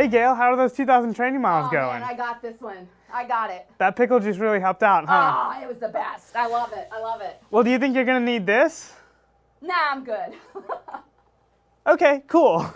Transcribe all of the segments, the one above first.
Hey Gail, how are those 2,000 training miles going? Man, I got this one. I got it. That pickle juice really helped out, huh? Oh, it was the best. I love it. I love it. Well, do you think you're gonna need this? Nah, I'm good. Okay, cool.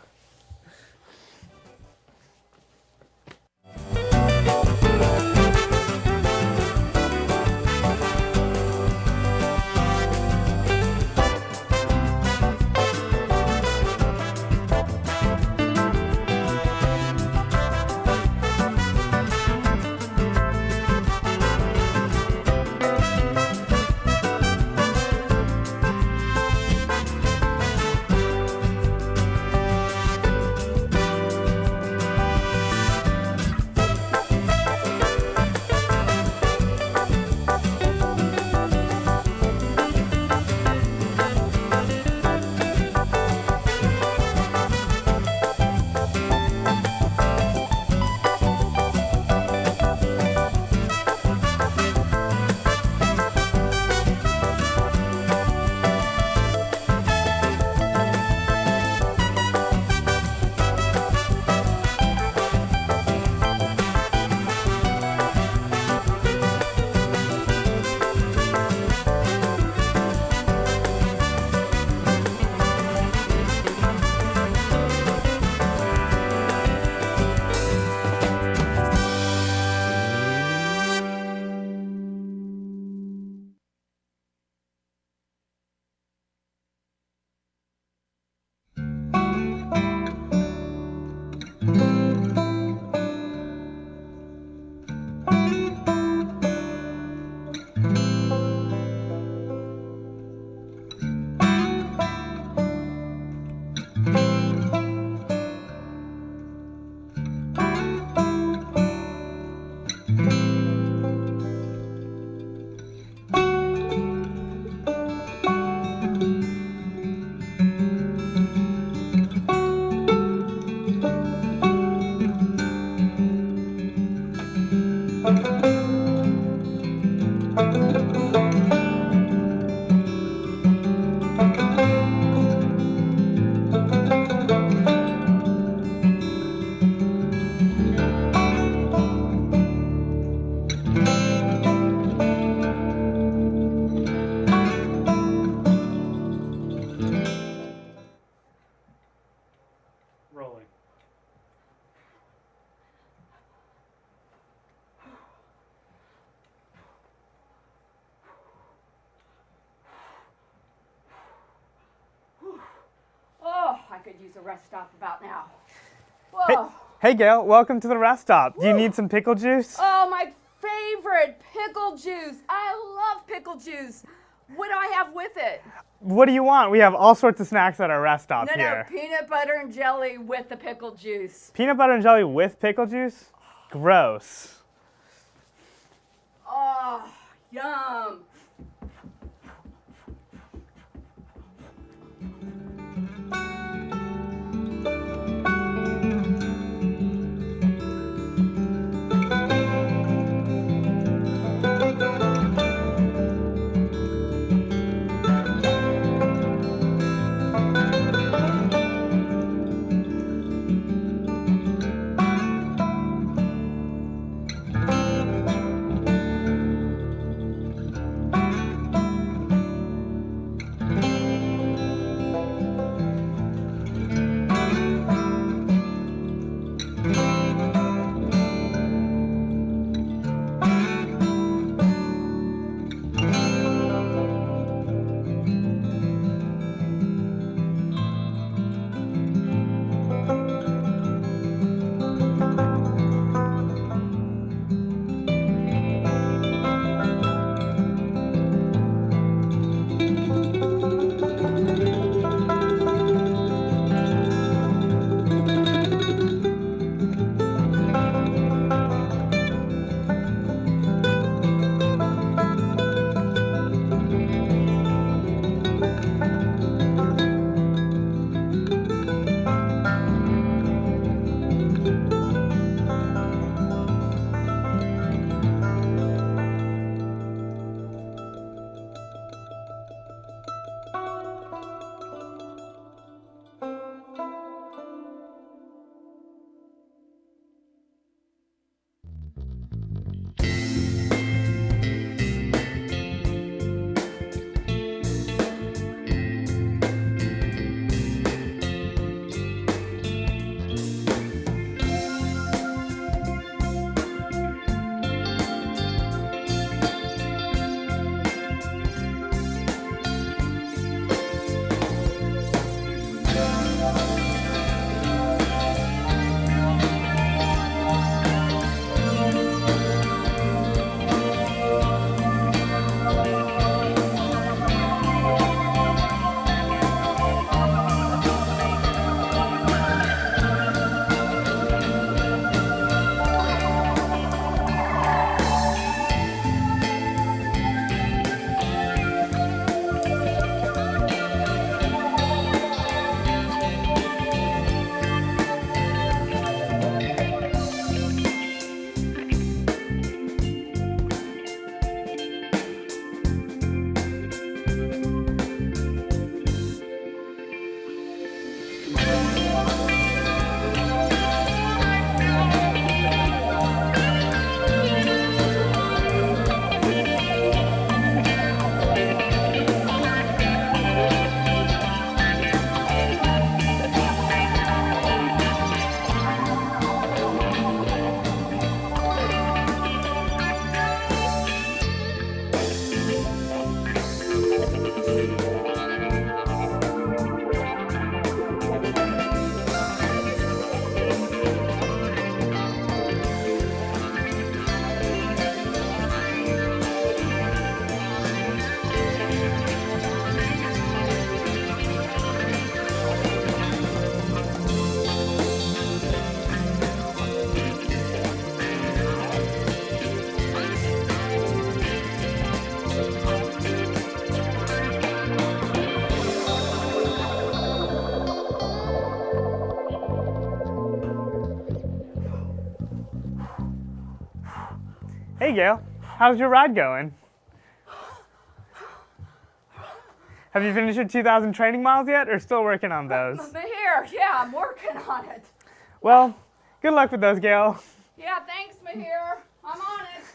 Rolling. Oh, I could use a rest stop about now. Whoa. Hey Gail, welcome to the rest stop. Do you need some pickle juice? Oh, my favorite, pickle juice. I love pickle juice. What do I have with it? What do you want? We have all sorts of snacks at our rest stop No, here. peanut butter and jelly with the pickle juice. Peanut butter and jelly with pickle juice? Gross. Oh, yum. Hey Gail, how's your ride going? Have you finished your 2,000 training miles yet, or still working on those? Mahir, yeah, I'm working on it. Well, good luck with those, Gail. Yeah, thanks, Mahir. I'm on it.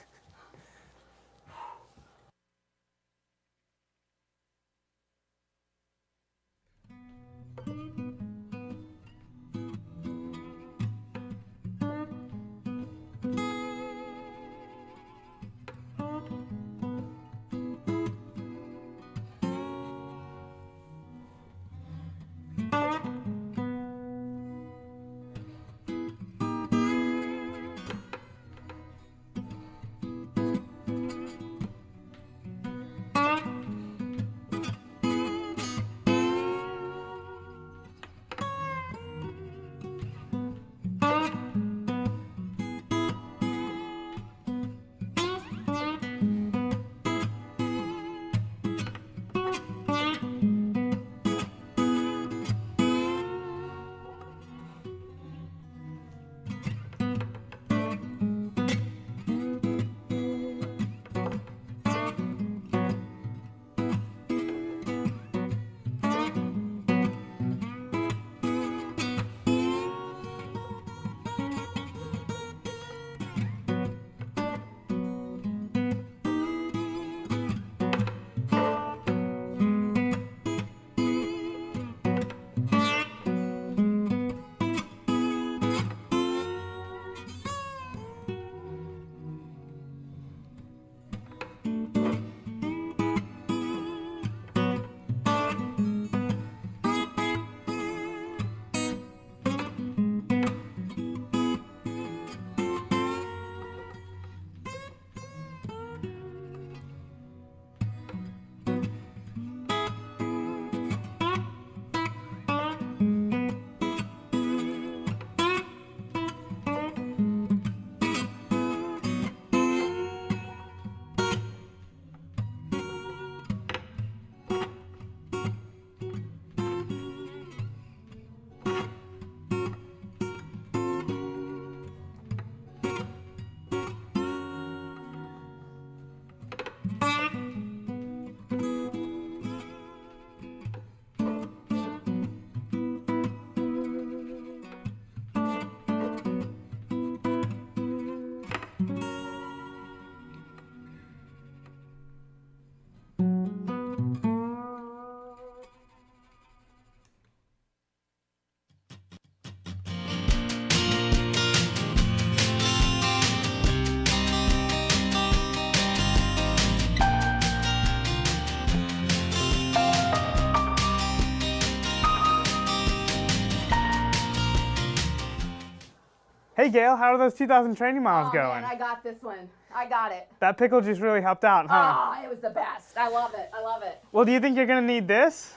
Hey Gail, how are those 2,000 training miles Oh, going? man, I got this one. I got it. That pickle juice really helped out, huh? Oh, it was the best. I love it. I love it. Well, do you think you're gonna need this?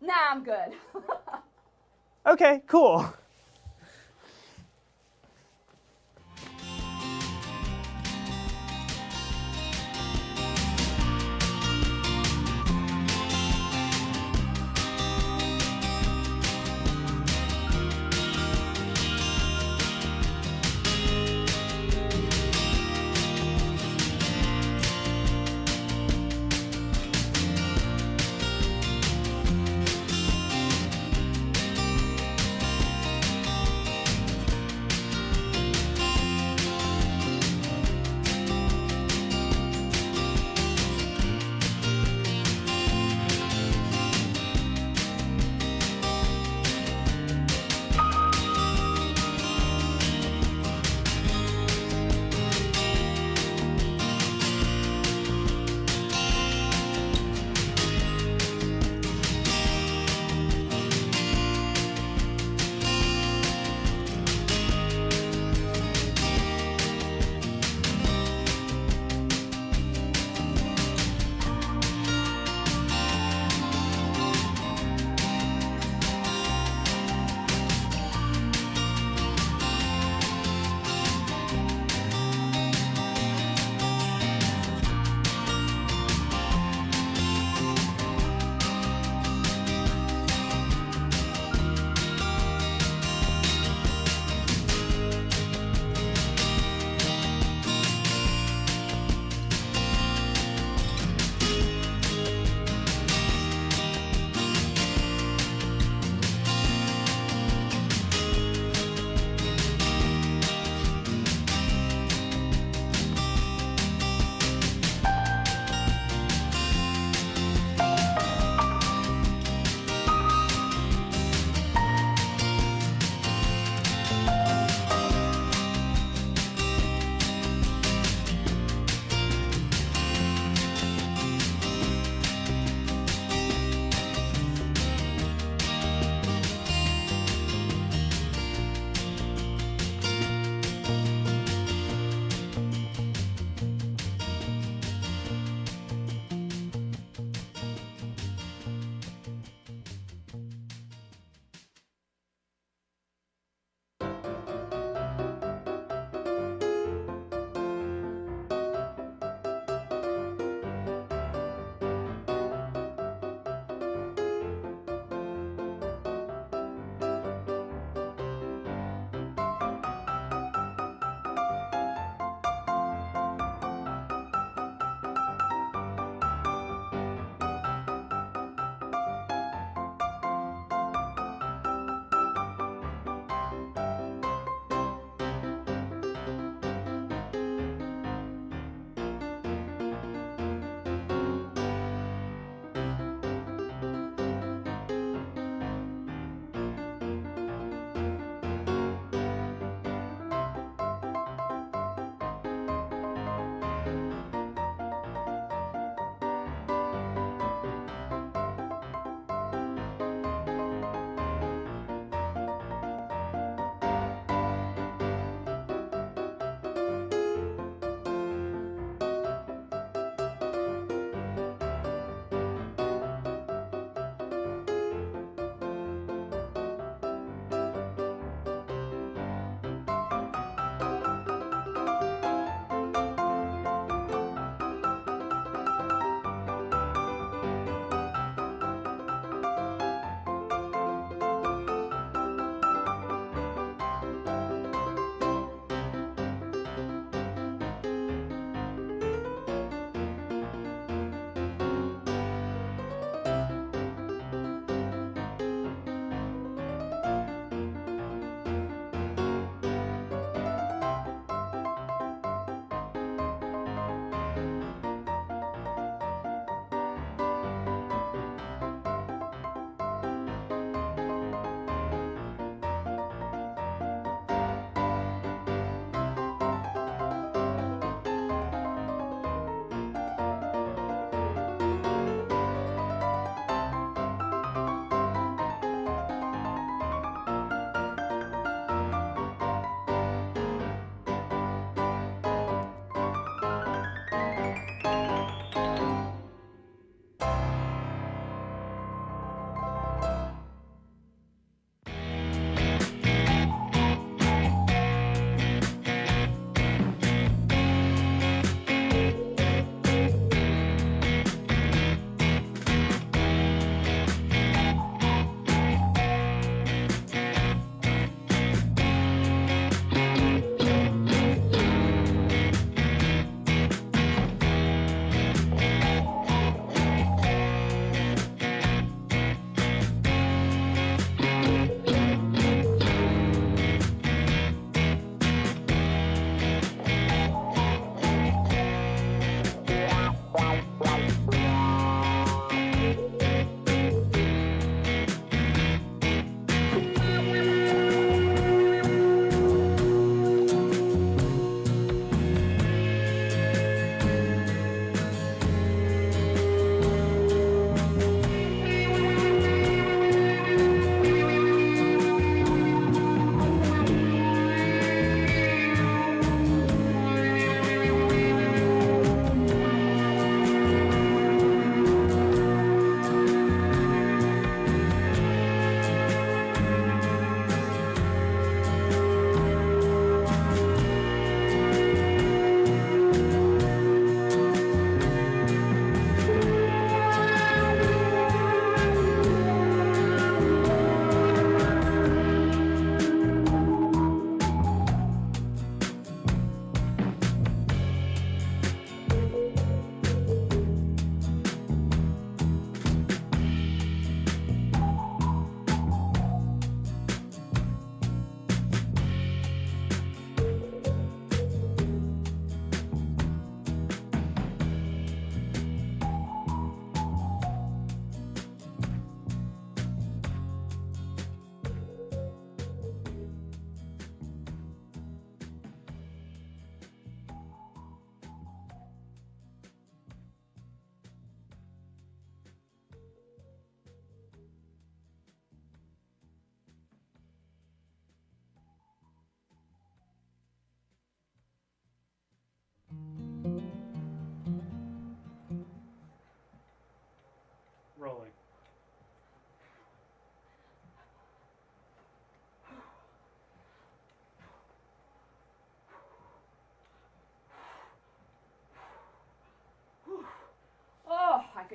Nah, I'm good. Okay, cool.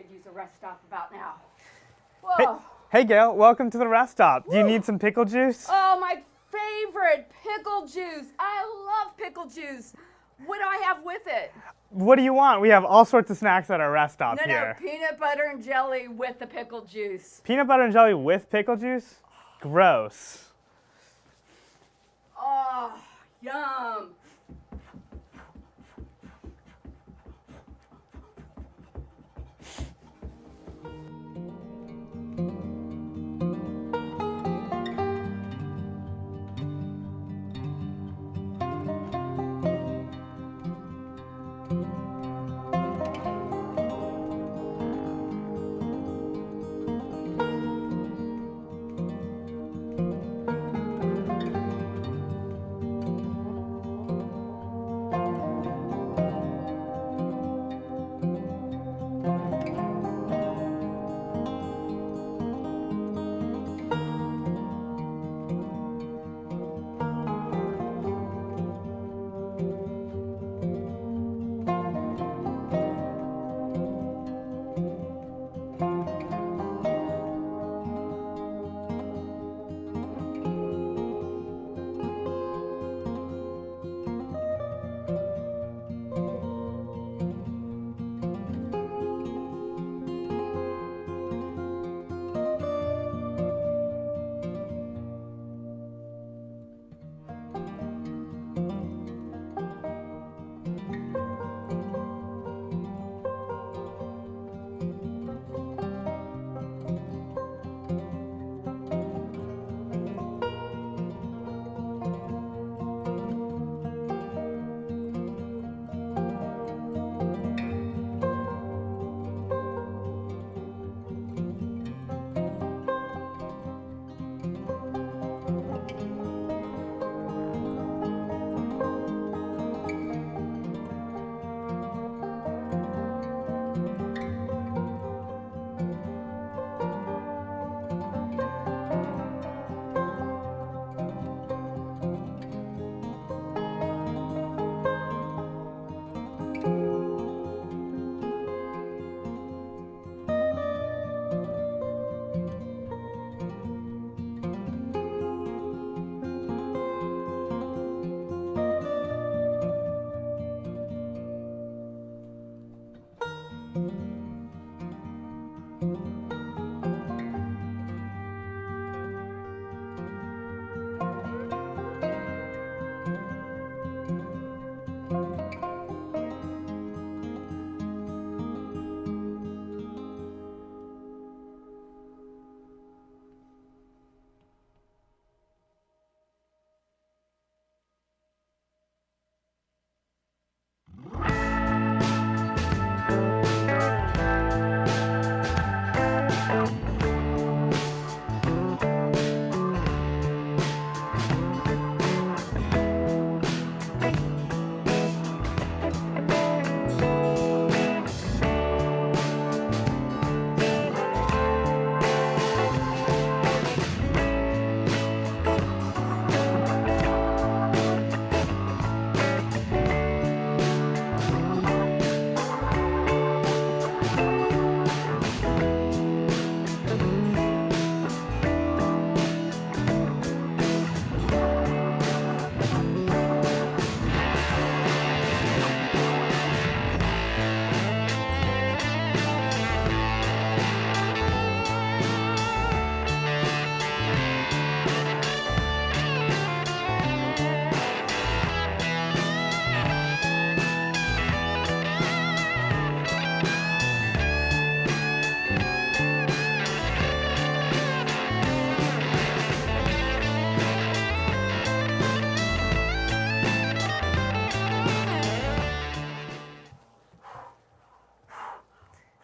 could use a rest stop about now. Whoa. Hey Gail, welcome to the rest stop. Do you need some pickle juice? Oh, my favorite, pickle juice. I love pickle juice. What do I have with it? What do you want? We have all sorts of snacks at our rest stop No, here. peanut butter and jelly with the pickle juice. Peanut butter and jelly with pickle juice? Gross. Oh, yum.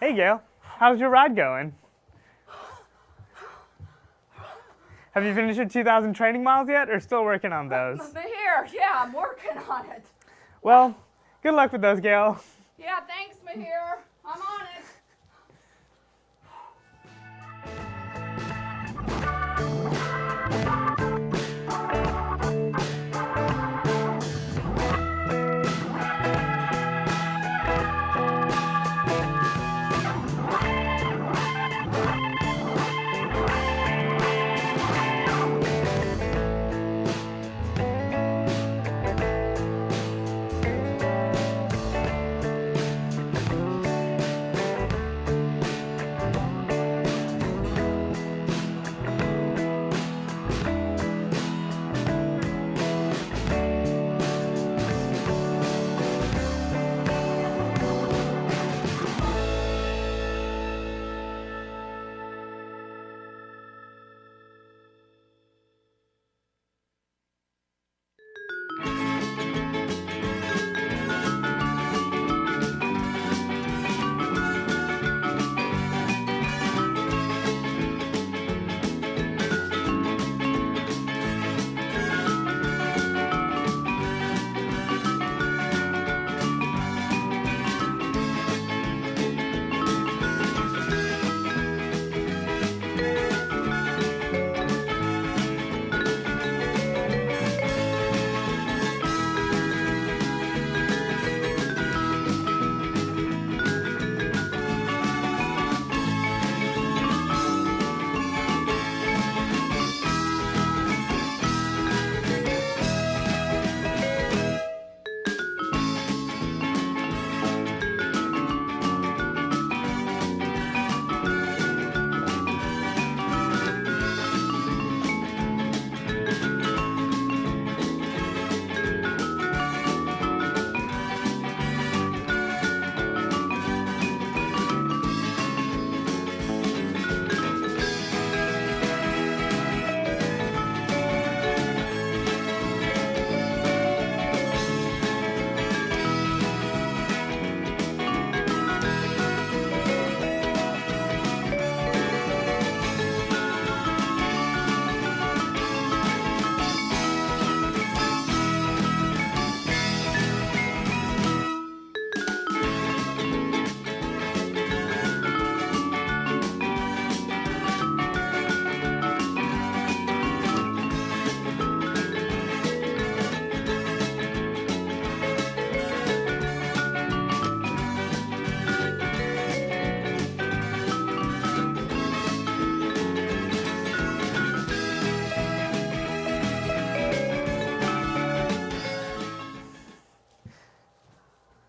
Hey Gail, how's your ride going? Have you finished your 2,000 training miles yet, or still working on those? Mahir, yeah, I'm working on it. Well, good luck with those, Gail. Yeah, thanks, Mahir. I'm on it.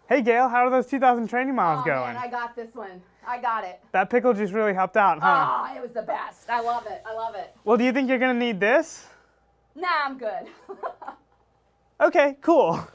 Hey Gail, how are those 2,000 training miles Oh going? man, I got this one. I got it. That pickle juice really helped out, huh? Ah, it was the best. I love it. I love it. Well, do you think you're gonna need this? Nah, I'm good. Okay, cool.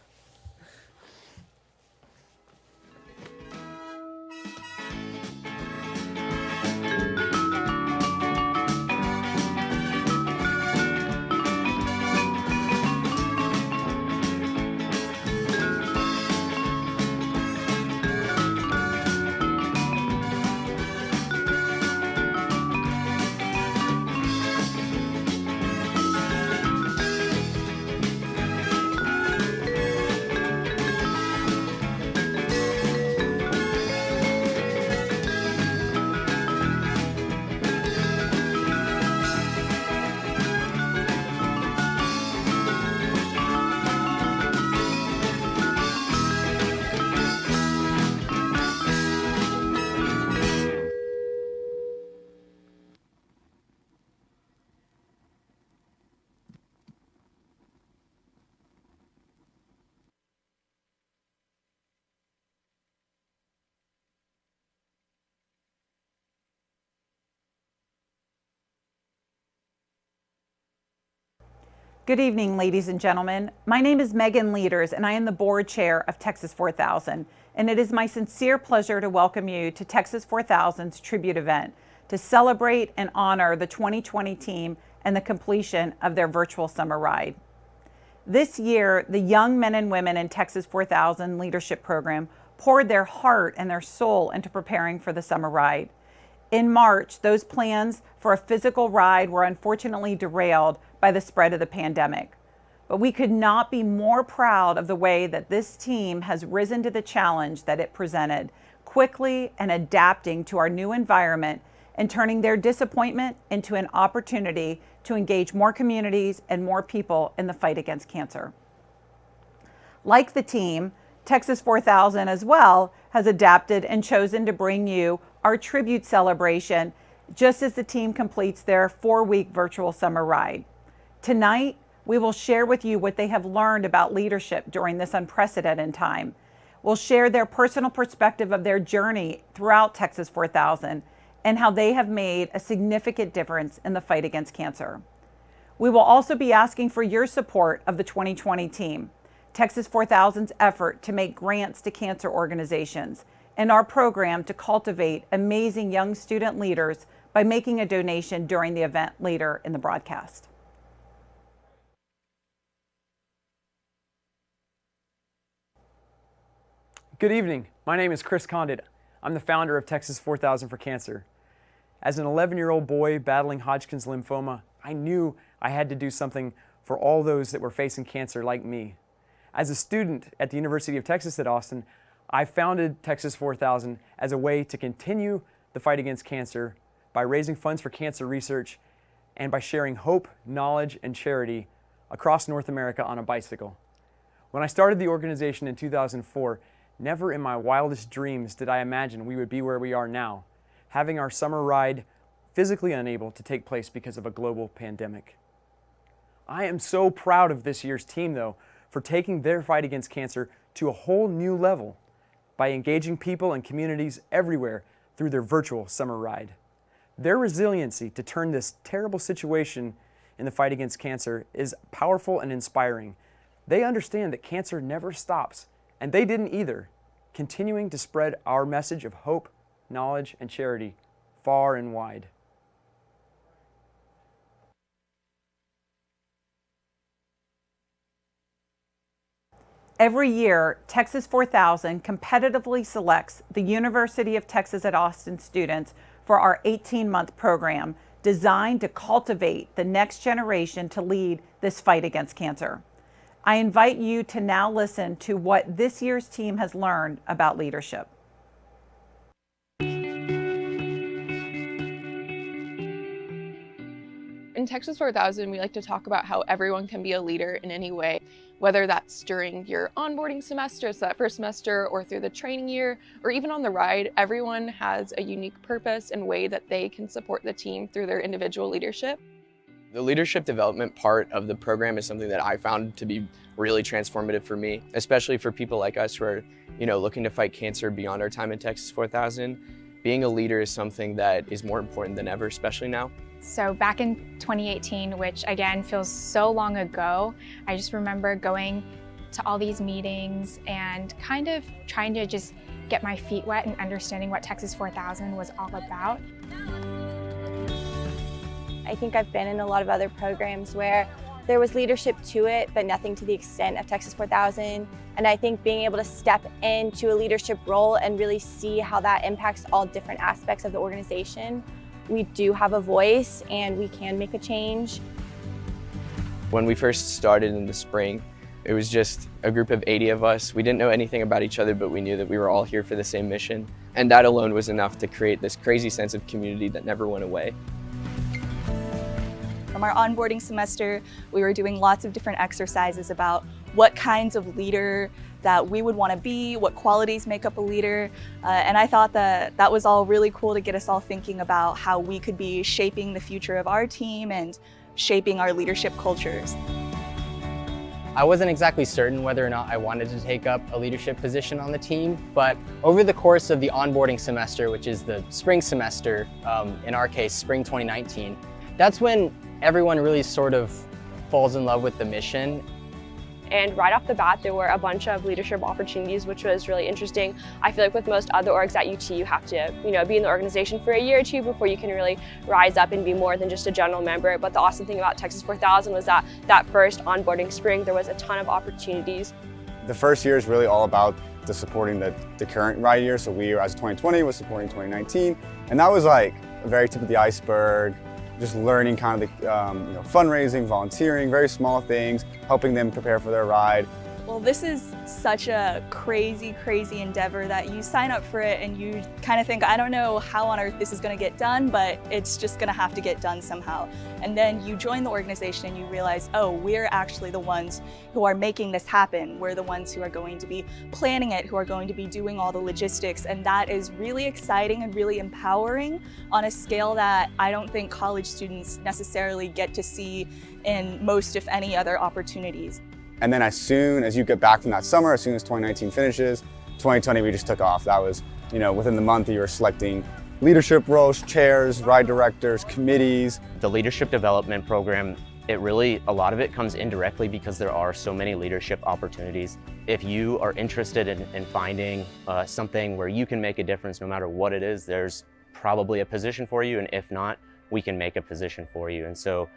Good evening, ladies and gentlemen. My name is Megan Leaders, and I am the board chair of Texas 4000. And it is my sincere pleasure to welcome you to Texas 4000's tribute event to celebrate and honor the 2020 team and the completion of their virtual summer ride. This year, the young men and women in Texas 4000 leadership program poured their heart and their soul into preparing for the summer ride. In March, those plans for a physical ride were unfortunately derailed by the spread of the pandemic. But we could not be more proud of the way that this team has risen to the challenge that it presented, quickly and adapting to our new environment and turning their disappointment into an opportunity to engage more communities and more people in the fight against cancer. Like the team, Texas 4000 as well has adapted and chosen to bring you our tribute celebration just as the team completes their 4-week virtual summer ride. Tonight, we will share with you what they have learned about leadership during this unprecedented time. We'll share their personal perspective of their journey throughout Texas 4000 and how they have made a significant difference in the fight against cancer. We will also be asking for your support of the 2020 team, Texas 4000's effort to make grants to cancer organizations, and our program to cultivate amazing young student leaders by making a donation during the event later in the broadcast. Good evening. My name is Chris Condit. I'm the founder of Texas 4000 for Cancer. As an 11-year-old boy battling Hodgkin's lymphoma, I knew I had to do something for all those that were facing cancer like me. As a student at the University of Texas at Austin, I founded Texas 4000 as a way to continue the fight against cancer by raising funds for cancer research and by sharing hope, knowledge, and charity across North America on a bicycle. When I started the organization in 2004, never in my wildest dreams did I imagine we would be where we are now, having our summer ride physically unable to take place because of a global pandemic. I am so proud of this year's team, though, for taking their fight against cancer to a whole new level by engaging people and communities everywhere through their virtual summer ride. Their resiliency to turn this terrible situation in the fight against cancer is powerful and inspiring. They understand that cancer never stops, and they didn't either, continuing to spread our message of hope, knowledge, and charity far and wide. Every year, Texas 4000 competitively selects the University of Texas at Austin students for our 18-month program designed to cultivate the next generation to lead this fight against cancer. I invite you to now listen to what this year's team has learned about leadership. In Texas 4000, we like to talk about how everyone can be a leader in any way, whether that's during your onboarding semester, so that first semester, or through the training year, or even on the ride. Everyone has a unique purpose and way that they can support the team through their individual leadership. The leadership development part of the program is something that I found to be really transformative for me, especially for people like us who are, looking to fight cancer beyond our time in Texas 4000. Being a leader is something that is more important than ever, especially now. So back in 2018, which again feels so long ago, I just remember going to all these meetings and kind of trying to just get my feet wet and understanding what Texas 4000 was all about. I think I've been in a lot of other programs where there was leadership to it, but nothing to the extent of Texas 4000. And I think being able to step into a leadership role and really see how that impacts all different aspects of the organization. We do have a voice and we can make a change. When we first started in the spring, it was just a group of 80 of us. We didn't know anything about each other, but we knew that we were all here for the same mission. And that alone was enough to create this crazy sense of community that never went away. From our onboarding semester, we were doing lots of different exercises about what kinds of leader that we would want to be, what qualities make up a leader. And I thought that was all really cool to get us all thinking about how we could be shaping the future of our team and shaping our leadership cultures. I wasn't exactly certain whether or not I wanted to take up a leadership position on the team, but over the course of the onboarding semester, which is the spring semester, in our case, spring 2019, that's when everyone really sort of falls in love with the mission. And right off the bat, there were a bunch of leadership opportunities, which was really interesting. I feel like with most other orgs at UT, you have to, be in the organization for a year or two before you can really rise up and be more than just a general member. But the awesome thing about Texas 4000 was that first onboarding spring, there was a ton of opportunities. The first year is really all about the supporting the current ride year. So we, as 2020, was supporting 2019. And that was like a very tip of the iceberg. Just learning kind of the fundraising, volunteering, very small things, helping them prepare for their ride. Well, this is such a crazy, crazy endeavor that you sign up for it and you kind of think, I don't know how on earth this is going to get done, but it's just going to have to get done somehow. And then you join the organization and you realize, oh, we're actually the ones who are making this happen. We're the ones who are going to be planning it, who are going to be doing all the logistics. And that is really exciting and really empowering on a scale that I don't think college students necessarily get to see in most, if any, other opportunities. And then as soon as you get back from that summer, as soon as 2019 finishes, 2020 we just took off. That was, within the month you were selecting leadership roles, chairs, ride directors, committees. The leadership development program, a lot of it comes indirectly because there are so many leadership opportunities. If you are interested in finding something where you can make a difference no matter what it is, there's probably a position for you, and if not, we can make a position for you. And so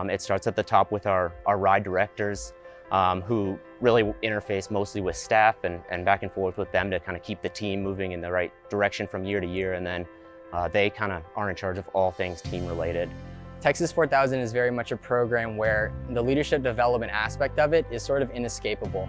it starts at the top with our ride directors, who really interface mostly with staff and back and forth with them to kind of keep the team moving in the right direction from year to year. And then they kind of are in charge of all things team related. Texas 4000 is very much a program where the leadership development aspect of it is sort of inescapable.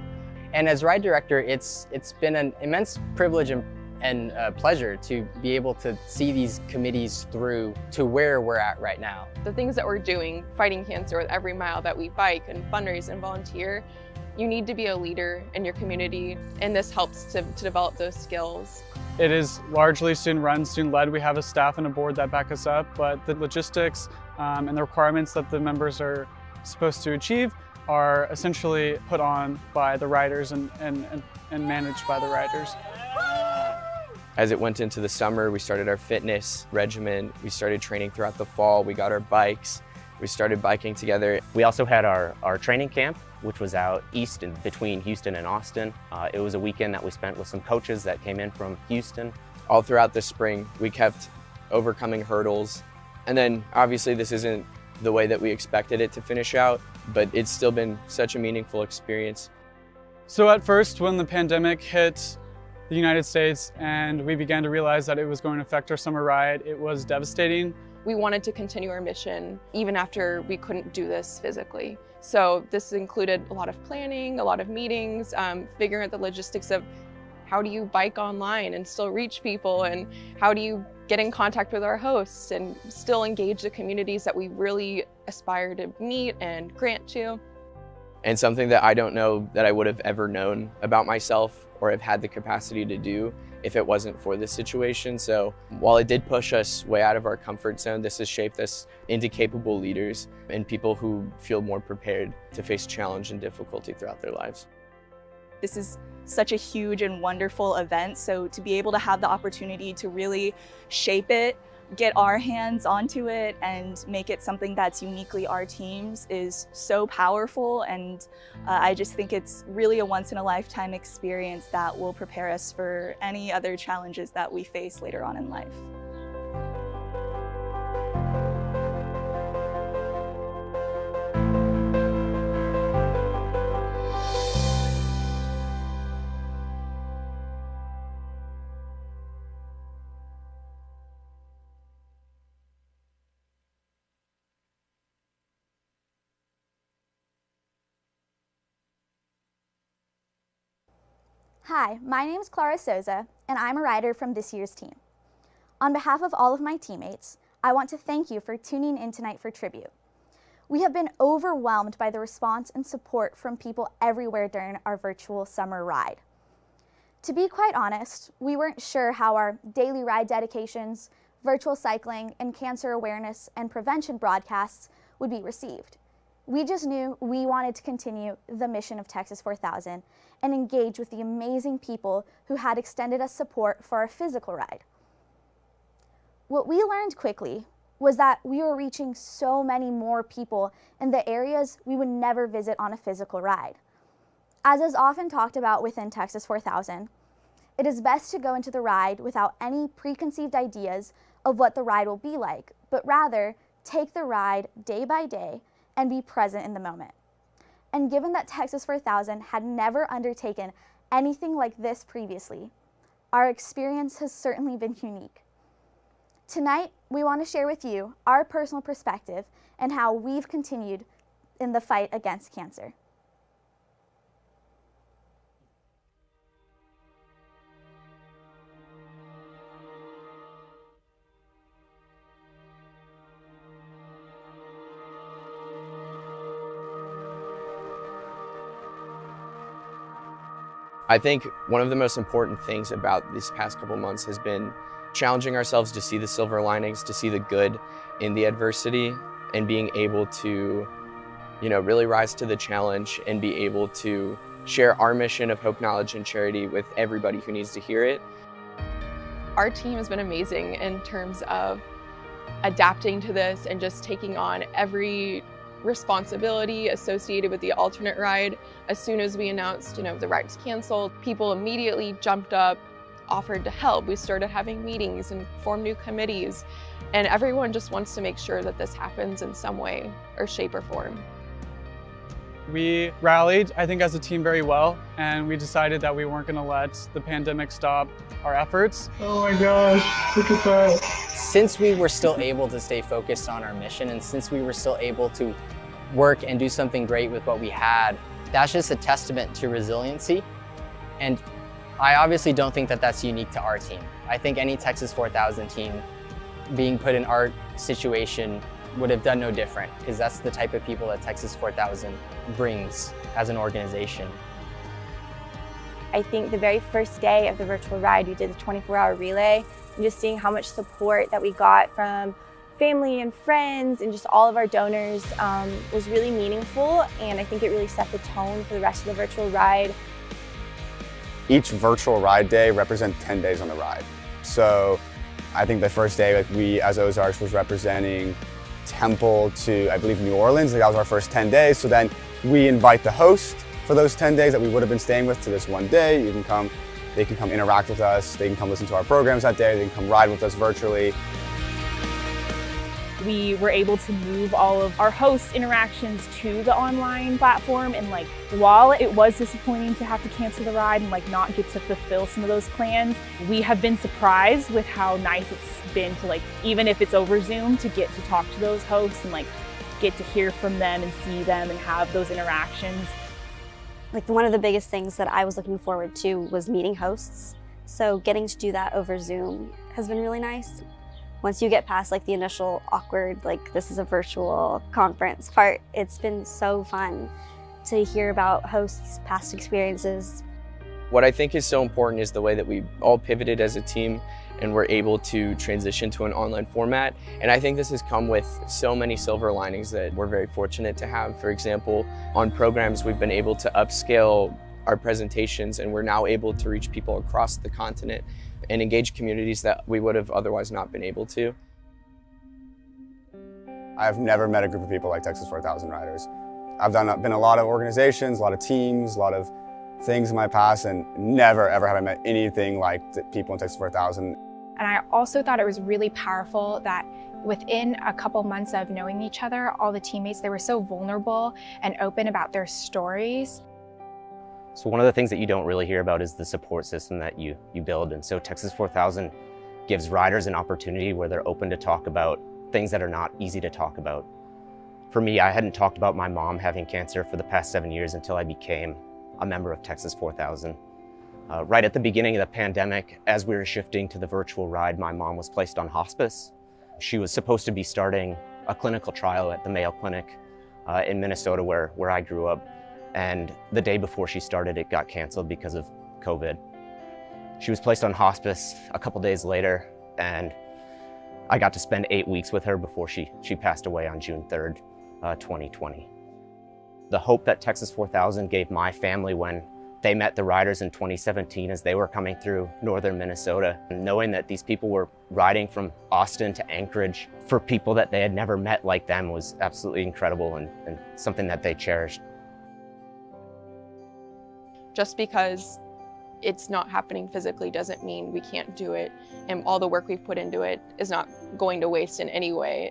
And as ride director, it's been an immense privilege and pleasure to be able to see these committees through to where we're at right now. The things that we're doing, fighting cancer with every mile that we bike and fundraise and volunteer, you need to be a leader in your community, and this helps to develop those skills. It is largely student-run, student-led. We have a staff and a board that back us up, but the logistics and the requirements that the members are supposed to achieve are essentially put on by the riders and managed by the riders. As it went into the summer, we started our fitness regimen. We started training throughout the fall. We got our bikes. We started biking together. We also had our training camp, which was out east between Houston and Austin. It was a weekend that we spent with some coaches that came in from Houston. All throughout the spring, we kept overcoming hurdles. And then obviously this isn't the way that we expected it to finish out, but it's still been such a meaningful experience. So at first, when the pandemic hit the United States and we began to realize that it was going to affect our summer ride, it was devastating. We wanted to continue our mission even after we couldn't do this physically. So this included a lot of planning, a lot of meetings, figuring out the logistics of how do you bike online and still reach people, and how do you get in contact with our hosts and still engage the communities that we really aspire to meet and grant to. and something that I don't know that I would have ever known about myself or have had the capacity to do if it wasn't for this situation. So while it did push us way out of our comfort zone, this has shaped us into capable leaders and people who feel more prepared to face challenge and difficulty throughout their lives. This is such a huge and wonderful event, so to be able to have the opportunity to really shape it, get our hands onto it, and make it something that's uniquely our team's is so powerful, and I just think it's really a once-in-a-lifetime experience that will prepare us for any other challenges that we face later on in life. Hi, my name is Clara Souza, and I'm a rider from this year's team. On behalf of all of my teammates, I want to thank you for tuning in tonight for tribute. We have been overwhelmed by the response and support from people everywhere during our virtual summer ride. To be quite honest, we weren't sure how our daily ride dedications, virtual cycling, and cancer awareness and prevention broadcasts would be received. We just knew we wanted to continue the mission of Texas 4000 and engage with the amazing people who had extended us support for our physical ride. What we learned quickly was that we were reaching so many more people in the areas we would never visit on a physical ride. As is often talked about within Texas 4000, it is best to go into the ride without any preconceived ideas of what the ride will be like, but rather take the ride day by day and be present in the moment. And given that Texas 4000 had never undertaken anything like this previously, our experience has certainly been unique. Tonight, we want to share with you our personal perspective and how we've continued in the fight against cancer. I think one of the most important things about these past couple months has been challenging ourselves to see the silver linings, to see the good in the adversity, and being able to, really rise to the challenge and be able to share our mission of hope, knowledge, and charity with everybody who needs to hear it. Our team has been amazing in terms of adapting to this and just taking on every responsibility associated with the alternate ride. As soon as we announced, the ride's canceled, people immediately jumped up, offered to help. We started having meetings and formed new committees, and everyone just wants to make sure that this happens in some way or shape or form. We rallied, I think, as a team very well, and we decided that we weren't going to let the pandemic stop our efforts. Oh my gosh, look at that. Since we were still able to stay focused on our mission, and since we were still able to work and do something great with what we had, that's just a testament to resiliency. And I obviously don't think that that's unique to our team. I think any Texas 4000 team being put in our situation would have done no different, because that's the type of people that Texas 4000 brings as an organization. I think the very first day of the virtual ride, we did the 24-hour relay, and just seeing how much support that we got from family and friends and just all of our donors was really meaningful, and I think it really set the tone for the rest of the virtual ride. Each virtual ride day represents 10 days on the ride. So I think the first day, we as Ozarks was representing Temple to, I believe, New Orleans. That was our first 10 days. So then we invite the host for those 10 days that we would have been staying with to this one day. They can come interact with us, they can come listen to our programs that day, they can come ride with us virtually. We were able to move all of our hosts' interactions to the online platform, and while it was disappointing to have to cancel the ride and not get to fulfill some of those plans, we have been surprised with how nice it's been to even if it's over Zoom, to get to talk to those hosts and get to hear from them and see them and have those interactions. One of the biggest things that I was looking forward to was meeting hosts. So getting to do that over Zoom has been really nice. Once you get past the initial awkward, this is a virtual conference part, it's been so fun. to hear about hosts' past experiences. What I think is so important is the way that we all pivoted as a team and we're able to transition to an online format. And I think this has come with so many silver linings that we're very fortunate to have. For example, on programs, we've been able to upscale our presentations and we're now able to reach people across the continent and engage communities that we would have otherwise not been able to. I've never met a group of people like Texas 4000 riders. I've been a lot of organizations, a lot of teams, a lot of things in my past, and never ever have I met anything like the people in Texas 4000. And I also thought it was really powerful that within a couple months of knowing each other, all the teammates, they were so vulnerable and open about their stories. So one of the things that you don't really hear about is the support system that you build. And so Texas 4000 gives riders an opportunity where they're open to talk about things that are not easy to talk about. For me, I hadn't talked about my mom having cancer for the past 7 years until I became a member of Texas 4000. Right at the beginning of the pandemic, as we were shifting to the virtual ride, my mom was placed on hospice. She was supposed to be starting a clinical trial at the Mayo Clinic in Minnesota where I grew up. And the day before she started, it got canceled because of COVID. She was placed on hospice a couple days later, and I got to spend 8 weeks with her before she passed away on June 3rd, 2020. The hope that Texas 4000 gave my family when they met the riders in 2017 as they were coming through northern Minnesota, and knowing that these people were riding from Austin to Anchorage for people that they had never met like them was absolutely incredible and something that they cherished. Just because it's not happening physically doesn't mean we can't do it, and all the work we've put into it is not going to waste in any way.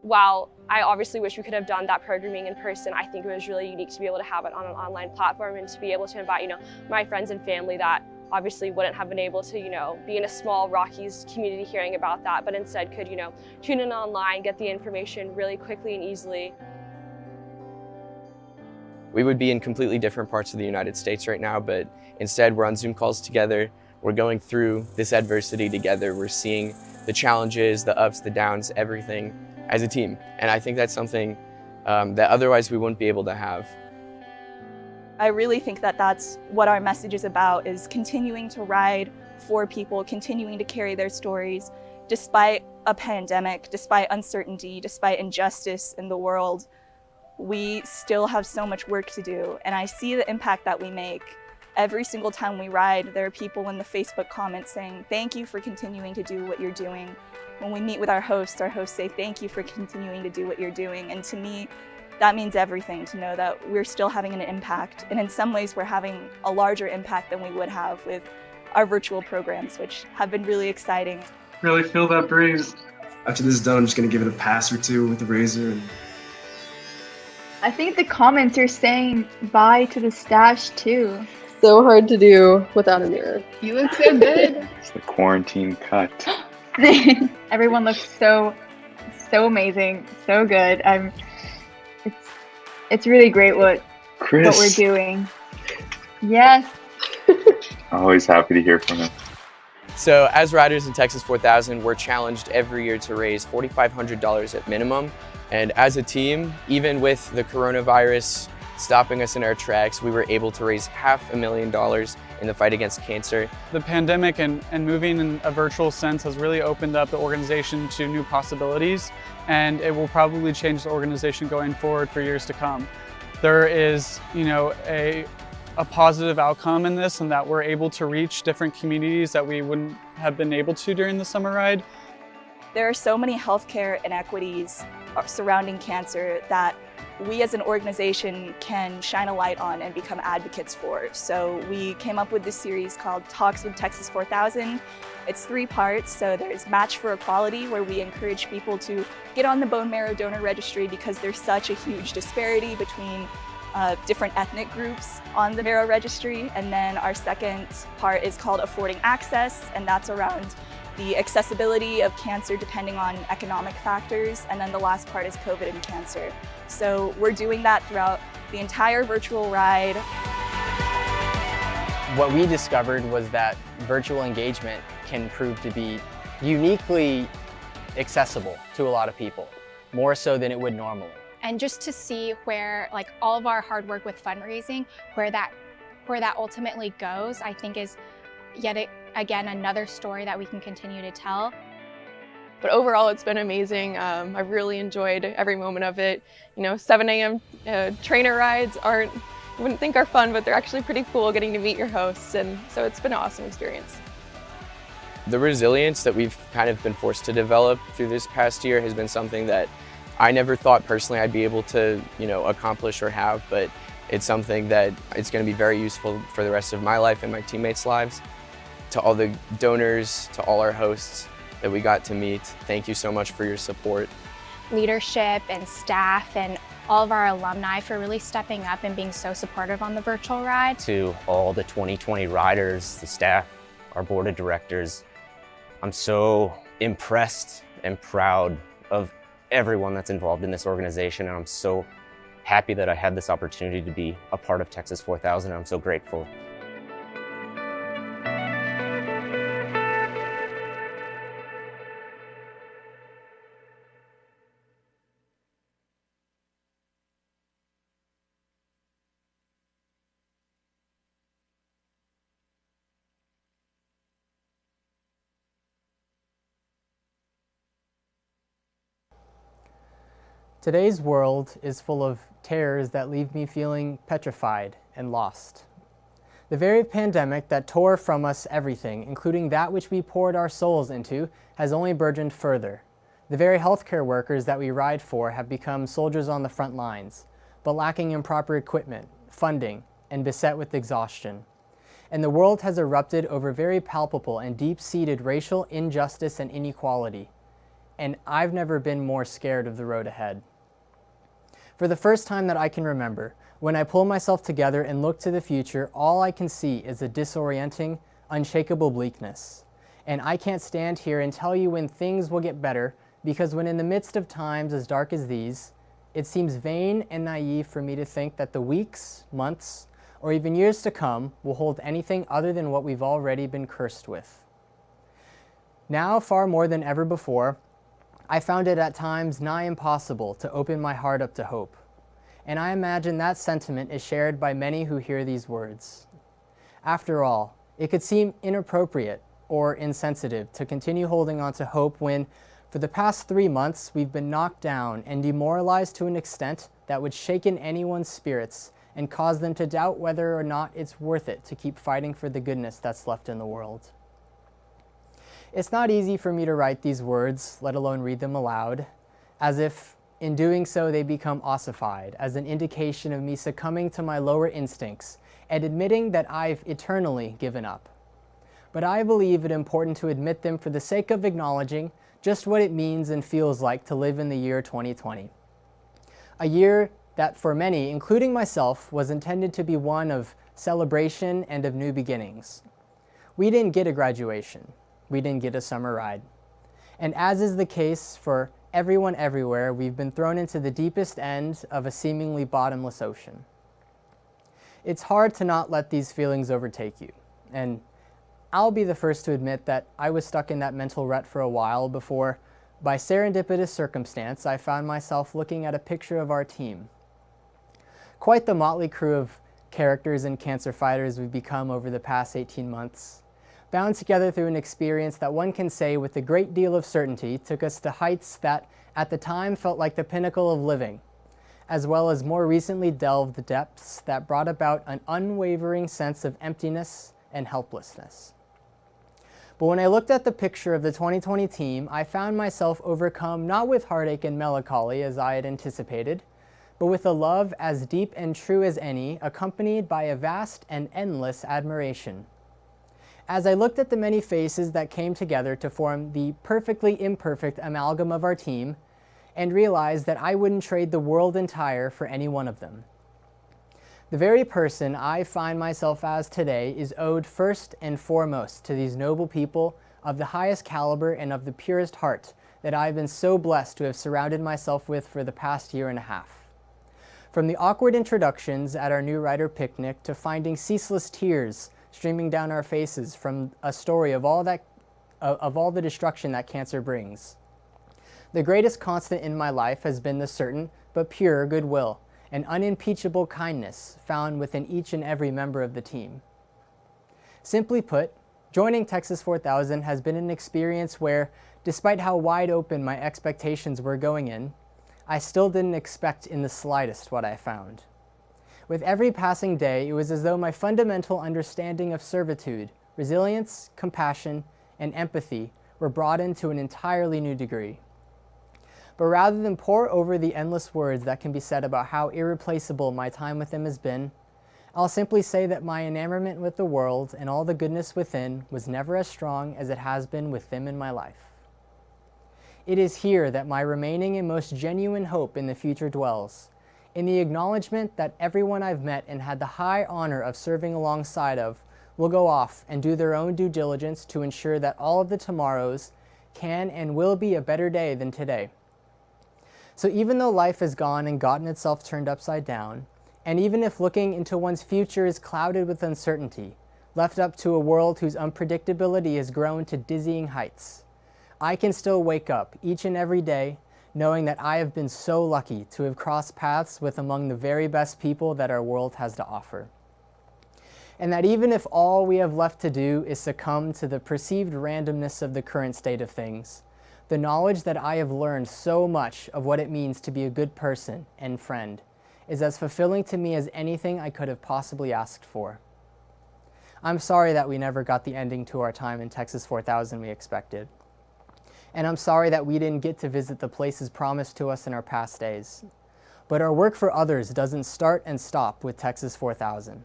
While I obviously wish we could have done that programming in person, I think it was really unique to be able to have it on an online platform and to be able to invite, my friends and family that obviously wouldn't have been able to, be in a small Rockies community hearing about that, but instead could, tune in online, get the information really quickly and easily. We would be in completely different parts of the United States right now, but instead we're on Zoom calls together. We're going through this adversity together. We're seeing the challenges, the ups, the downs, everything as a team. And I think that's something that otherwise we wouldn't be able to have. I really think that that's what our message is about, is continuing to ride for people, continuing to carry their stories, despite a pandemic, despite uncertainty, despite injustice in the world. We still have so much work to do, and I see the impact that we make. Every single time we ride, there are people in the Facebook comments saying, thank you for continuing to do what you're doing. When we meet with our hosts say, thank you for continuing to do what you're doing. And to me, that means everything, to know that we're still having an impact. And in some ways, we're having a larger impact than we would have with our virtual programs, which have been really exciting. Really feel that breeze. After this is done, I'm just gonna give it a pass or two with the razor. I think the comments are saying bye to the stash too. So hard to do without a mirror. You look so good. It's the quarantine cut. Everyone looks so amazing, so good. It's really great what we're doing. Yes. Always happy to hear from him. So as riders in Texas 4000, we're challenged every year to raise $4,500 at minimum. And as a team, even with the coronavirus stopping us in our tracks, we were able to raise $500,000 in the fight against cancer. The pandemic and moving in a virtual sense has really opened up the organization to new possibilities, and it will probably change the organization going forward for years to come. There is, a positive outcome in this, and that we're able to reach different communities that we wouldn't have been able to during the summer ride. There are so many healthcare inequities surrounding cancer that we as an organization can shine a light on and become advocates for. So we came up with this series called Talks with Texas 4000. It's 3 parts. So there's Match for Equality, where we encourage people to get on the bone marrow donor registry because there's such a huge disparity between different ethnic groups on the marrow registry. And then our second part is called Affording Access, and that's around the accessibility of cancer depending on economic factors. And then the last part is COVID and cancer. So we're doing that throughout the entire virtual ride. What we discovered was that virtual engagement can prove to be uniquely accessible to a lot of people, more so than it would normally. And just to see where like all of our hard work with fundraising, where that ultimately goes, I think is yet again another story that we can continue to tell. But overall, it's been amazing. I've really enjoyed every moment of it. 7 a.m. Trainer rides you wouldn't think are fun, but they're actually pretty cool getting to meet your hosts. And so it's been an awesome experience. The resilience that we've kind of been forced to develop through this past year has been something that I never thought personally I'd be able to, accomplish or have, but it's something that it's going to be very useful for the rest of my life and my teammates' lives. To all the donors, to all our hosts that we got to meet, thank you so much for your support. Leadership and staff and all of our alumni for really stepping up and being so supportive on the virtual ride. To all the 2020 riders, the staff, our board of directors, I'm so impressed and proud of everyone that's involved in this organization, and I'm so happy that I had this opportunity to be a part of Texas 4000. I'm so grateful. Today's world is full of terrors that leave me feeling petrified and lost. The very pandemic that tore from us everything, including that which we poured our souls into, has only burgeoned further. The very healthcare workers that we ride for have become soldiers on the front lines, but lacking in proper equipment, funding, and beset with exhaustion. And the world has erupted over very palpable and deep-seated racial injustice and inequality. And I've never been more scared of the road ahead. For the first time that I can remember, when I pull myself together and look to the future, all I can see is a disorienting, unshakable bleakness. And I can't stand here and tell you when things will get better, because when in the midst of times as dark as these, it seems vain and naive for me to think that the weeks, months, or even years to come will hold anything other than what we've already been cursed with. Now, far more than ever before, I found it at times nigh impossible to open my heart up to hope. And I imagine that sentiment is shared by many who hear these words. After all, it could seem inappropriate or insensitive to continue holding on to hope when, for the past 3 months, we've been knocked down and demoralized to an extent that would shaken anyone's spirits and cause them to doubt whether or not it's worth it to keep fighting for the goodness that's left in the world. It's not easy for me to write these words, let alone read them aloud, as if in doing so they become ossified, as an indication of me succumbing to my lower instincts and admitting that I've eternally given up. But I believe it important to admit them for the sake of acknowledging just what it means and feels like to live in the year 2020. A year that for many, including myself, was intended to be one of celebration and of new beginnings. We didn't get a graduation. We didn't get a summer ride. And as is the case for everyone everywhere, we've been thrown into the deepest end of a seemingly bottomless ocean. It's hard to not let these feelings overtake you. And I'll be the first to admit that I was stuck in that mental rut for a while before, by serendipitous circumstance, I found myself looking at a picture of our team. Quite the motley crew of characters and cancer fighters we've become over the past 18 months. Bound together through an experience that one can say with a great deal of certainty took us to heights that at the time felt like the pinnacle of living, as well as more recently delved depths that brought about an unwavering sense of emptiness and helplessness. But when I looked at the picture of the 2020 team, I found myself overcome not with heartache and melancholy as I had anticipated, but with a love as deep and true as any, accompanied by a vast and endless admiration. As I looked at the many faces that came together to form the perfectly imperfect amalgam of our team, and realized that I wouldn't trade the world entire for any one of them. The very person I find myself as today is owed first and foremost to these noble people of the highest caliber and of the purest heart that I've been so blessed to have surrounded myself with for the past year and a half. From the awkward introductions at our new rider picnic to finding ceaseless tears streaming down our faces from a story of all the destruction that cancer brings. The greatest constant in my life has been the certain but pure goodwill and unimpeachable kindness found within each and every member of the team. Simply put, joining Texas 4000 has been an experience where, despite how wide open my expectations were going in, I still didn't expect in the slightest what I found. With every passing day, it was as though my fundamental understanding of servitude, resilience, compassion, and empathy were broadened to an entirely new degree. But rather than pore over the endless words that can be said about how irreplaceable my time with them has been, I'll simply say that my enamorment with the world and all the goodness within was never as strong as it has been with them in my life. It is here that my remaining and most genuine hope in the future dwells, in the acknowledgement that everyone I've met and had the high honor of serving alongside of will go off and do their own due diligence to ensure that all of the tomorrows can and will be a better day than today. So even though life has gone and gotten itself turned upside down, and even if looking into one's future is clouded with uncertainty, left up to a world whose unpredictability has grown to dizzying heights, I can still wake up each and every day knowing that I have been so lucky to have crossed paths with among the very best people that our world has to offer. And that even if all we have left to do is succumb to the perceived randomness of the current state of things, the knowledge that I have learned so much of what it means to be a good person and friend is as fulfilling to me as anything I could have possibly asked for. I'm sorry that we never got the ending to our time in Texas 4000 we expected. And I'm sorry that we didn't get to visit the places promised to us in our past days. But our work for others doesn't start and stop with Texas 4000.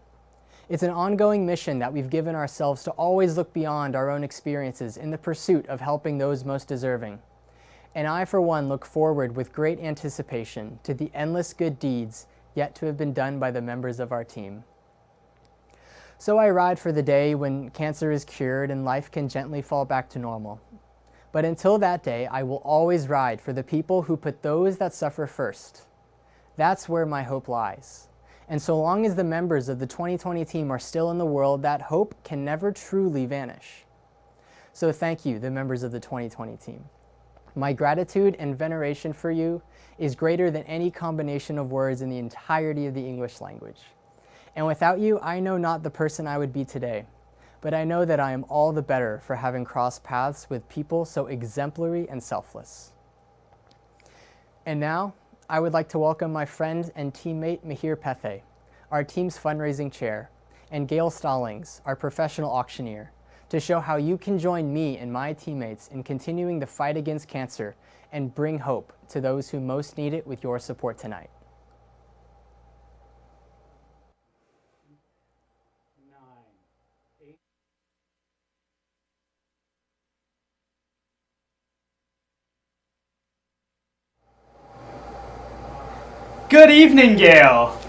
It's an ongoing mission that we've given ourselves to always look beyond our own experiences in the pursuit of helping those most deserving. And I, for one, look forward with great anticipation to the endless good deeds yet to have been done by the members of our team. So I ride for the day when cancer is cured and life can gently fall back to normal. But until that day, I will always ride for the people who put those that suffer first. That's where my hope lies. And so long as the members of the 2020 team are still in the world, that hope can never truly vanish. So thank you, the members of the 2020 team. My gratitude and veneration for you is greater than any combination of words in the entirety of the English language. And without you, I know not the person I would be today, but I know that I am all the better for having crossed paths with people so exemplary and selfless. And now, I would like to welcome my friend and teammate Mihir Pethe, our team's fundraising chair, and Gail Stallings, our professional auctioneer, to show how you can join me and my teammates in continuing the fight against cancer and bring hope to those who most need it with your support tonight. Good evening, Gail.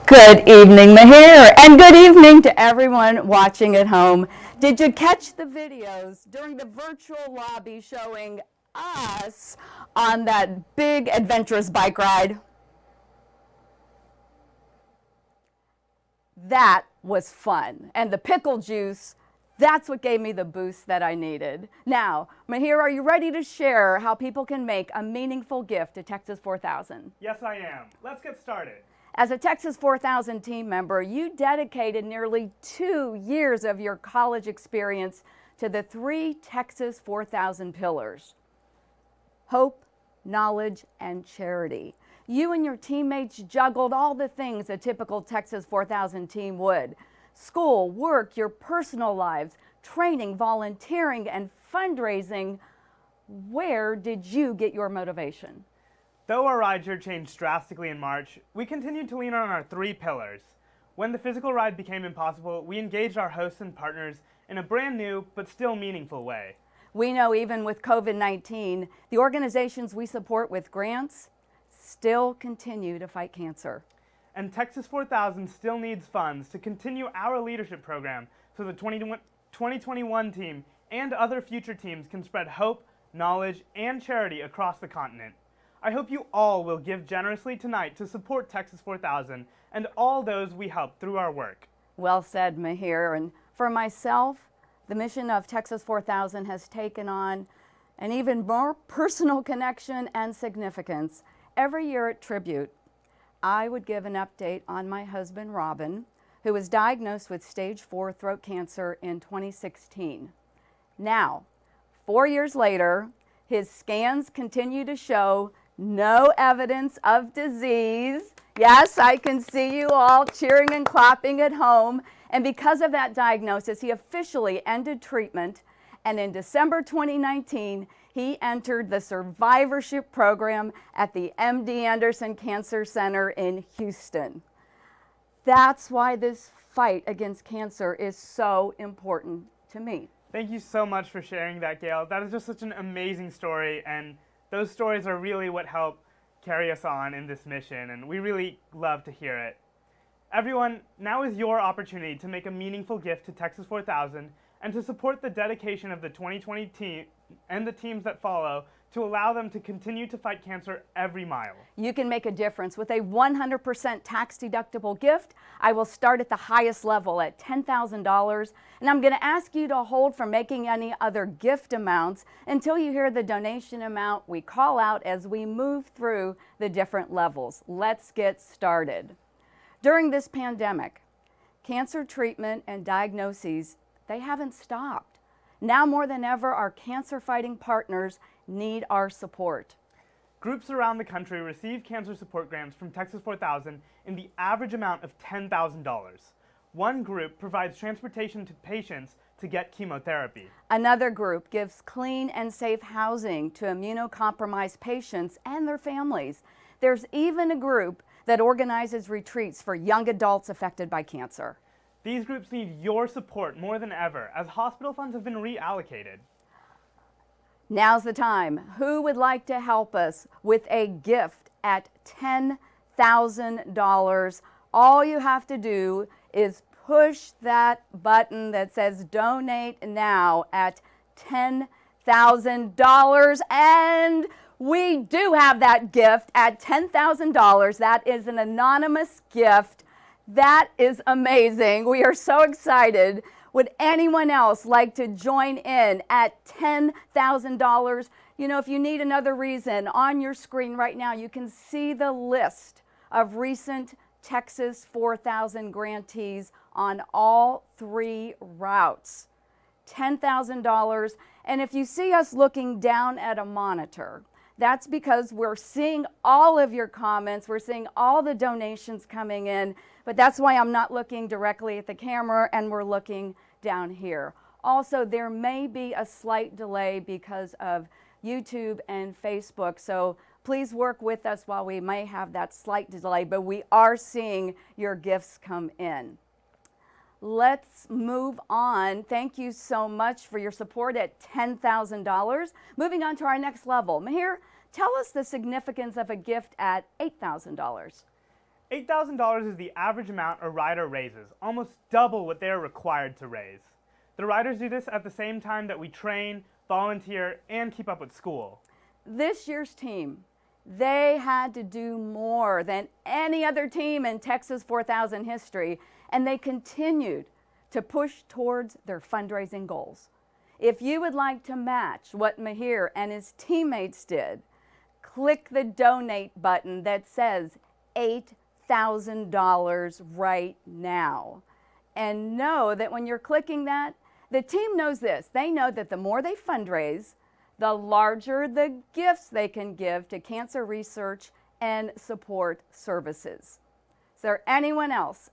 Good evening, Mihir, and good evening to everyone watching at home. Did you catch the videos during the virtual lobby showing us on that big adventurous bike ride? That was fun. And the pickle juice, that's what gave me the boost that I needed. Now, Mihir, are you ready to share how people can make a meaningful gift to Texas 4000? Yes, I am. Let's get started. As a Texas 4000 team member, you dedicated nearly 2 years of your college experience to the 3 Texas 4000 pillars: hope, knowledge, and charity. You and your teammates juggled all the things a typical Texas 4000 team would: school, work, your personal lives, training, volunteering, and fundraising. Where did you get your motivation? Though our rideshare changed drastically in March, we continued to lean on our 3 pillars. When the physical ride became impossible, we engaged our hosts and partners in a brand new but still meaningful way. We know even with COVID-19, the organizations we support with grants still continue to fight cancer. And Texas 4000 still needs funds to continue our leadership program so the 2021 team and other future teams can spread hope, knowledge, and charity across the continent. I hope you all will give generously tonight to support Texas 4000 and all those we help through our work. Well said, Mihir. And for myself, the mission of Texas 4000 has taken on an even more personal connection and significance every year at Tribute, I would give an update on my husband, Robin, who was diagnosed with stage 4 throat cancer in 2016. Now, 4 years later, his scans continue to show no evidence of disease. Yes, I can see you all cheering and clapping at home. And because of that diagnosis, he officially ended treatment. And in December 2019, he entered the survivorship program at the MD Anderson Cancer Center in Houston. That's why this fight against cancer is so important to me. Thank you so much for sharing that, Gail. That is just such an amazing story, and those stories are really what help carry us on in this mission, and we really love to hear it. Everyone, now is your opportunity to make a meaningful gift to Texas 4000 and to support the dedication of the 2020 team and the teams that follow to allow them to continue to fight cancer every mile. You can make a difference with a 100% tax-deductible gift. I will start at the highest level at $10,000, and I'm going to ask you to hold from making any other gift amounts until you hear the donation amount we call out as we move through the different levels. Let's get started. During this pandemic, cancer treatment and diagnoses, they haven't stopped. Now more than ever, our cancer-fighting partners need our support. Groups around the country receive cancer support grants from Texas 4000 in the average amount of $10,000. One group provides transportation to patients to get chemotherapy. Another group gives clean and safe housing to immunocompromised patients and their families. There's even a group that organizes retreats for young adults affected by cancer. These groups need your support more than ever, as hospital funds have been reallocated. Now's the time. Who would like to help us with a gift at $10,000? All you have to do is push that button that says donate now at $10,000, and we do have that gift at $10,000. That is an anonymous gift. That is amazing. We are so excited. Would anyone else like to join in at $10,000? You know, if you need another reason, on your screen right now, you can see the list of recent Texas 4000 grantees on all 3 routes. $10,000. And if you see us looking down at a monitor, that's because we're seeing all of your comments, we're seeing all the donations coming in, but that's why I'm not looking directly at the camera and we're looking down here. Also, there may be a slight delay because of YouTube and Facebook, so please work with us while we may have that slight delay, but we are seeing your gifts come in. Let's move on. Thank you so much for your support at $10,000. Moving on to our next level. Mahir, tell us the significance of a gift at $8,000. $8,000 is the average amount a rider raises, almost double what they are required to raise. The riders do this at the same time that we train, volunteer, and keep up with school. This year's team, they had to do more than any other team in Texas 4000 history, and they continued to push towards their fundraising goals. If you would like to match what Mahir and his teammates did, click the donate button that says $8,000 right now. And know that when you're clicking that, the team knows this. They know that the more they fundraise, the larger the gifts they can give to cancer research and support services. Is there anyone else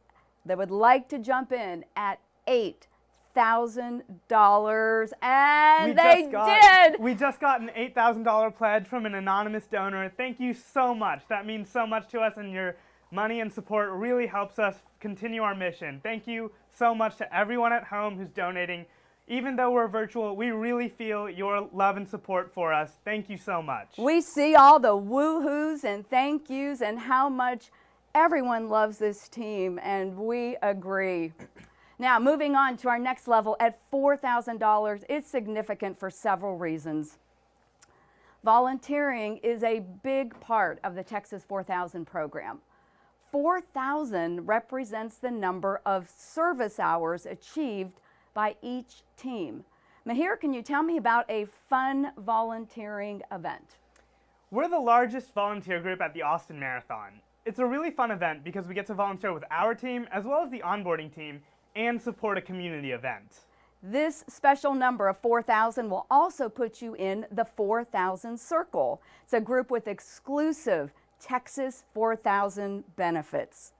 that would like to jump in at $8,000? And they did! We just got an $8,000 pledge from an anonymous donor. Thank you so much. That means so much to us, and your money and support really helps us continue our mission. Thank you so much to everyone at home who's donating. Even though we're virtual, we really feel your love and support for us. Thank you so much. We see all the woo-hoos and thank yous and how much everyone loves this team, and we agree. Now, moving on to our next level at $4,000, it's significant for several reasons. Volunteering is a big part of the Texas 4000 program. 4,000 represents the number of service hours achieved by each team. Mahir, can you tell me about a fun volunteering event? We're the largest volunteer group at the Austin Marathon. It's a really fun event because we get to volunteer with our team as well as the onboarding team and support a community event. This special number of 4,000 will also put you in the 4,000 Circle. It's a group with exclusive Texas 4,000 benefits.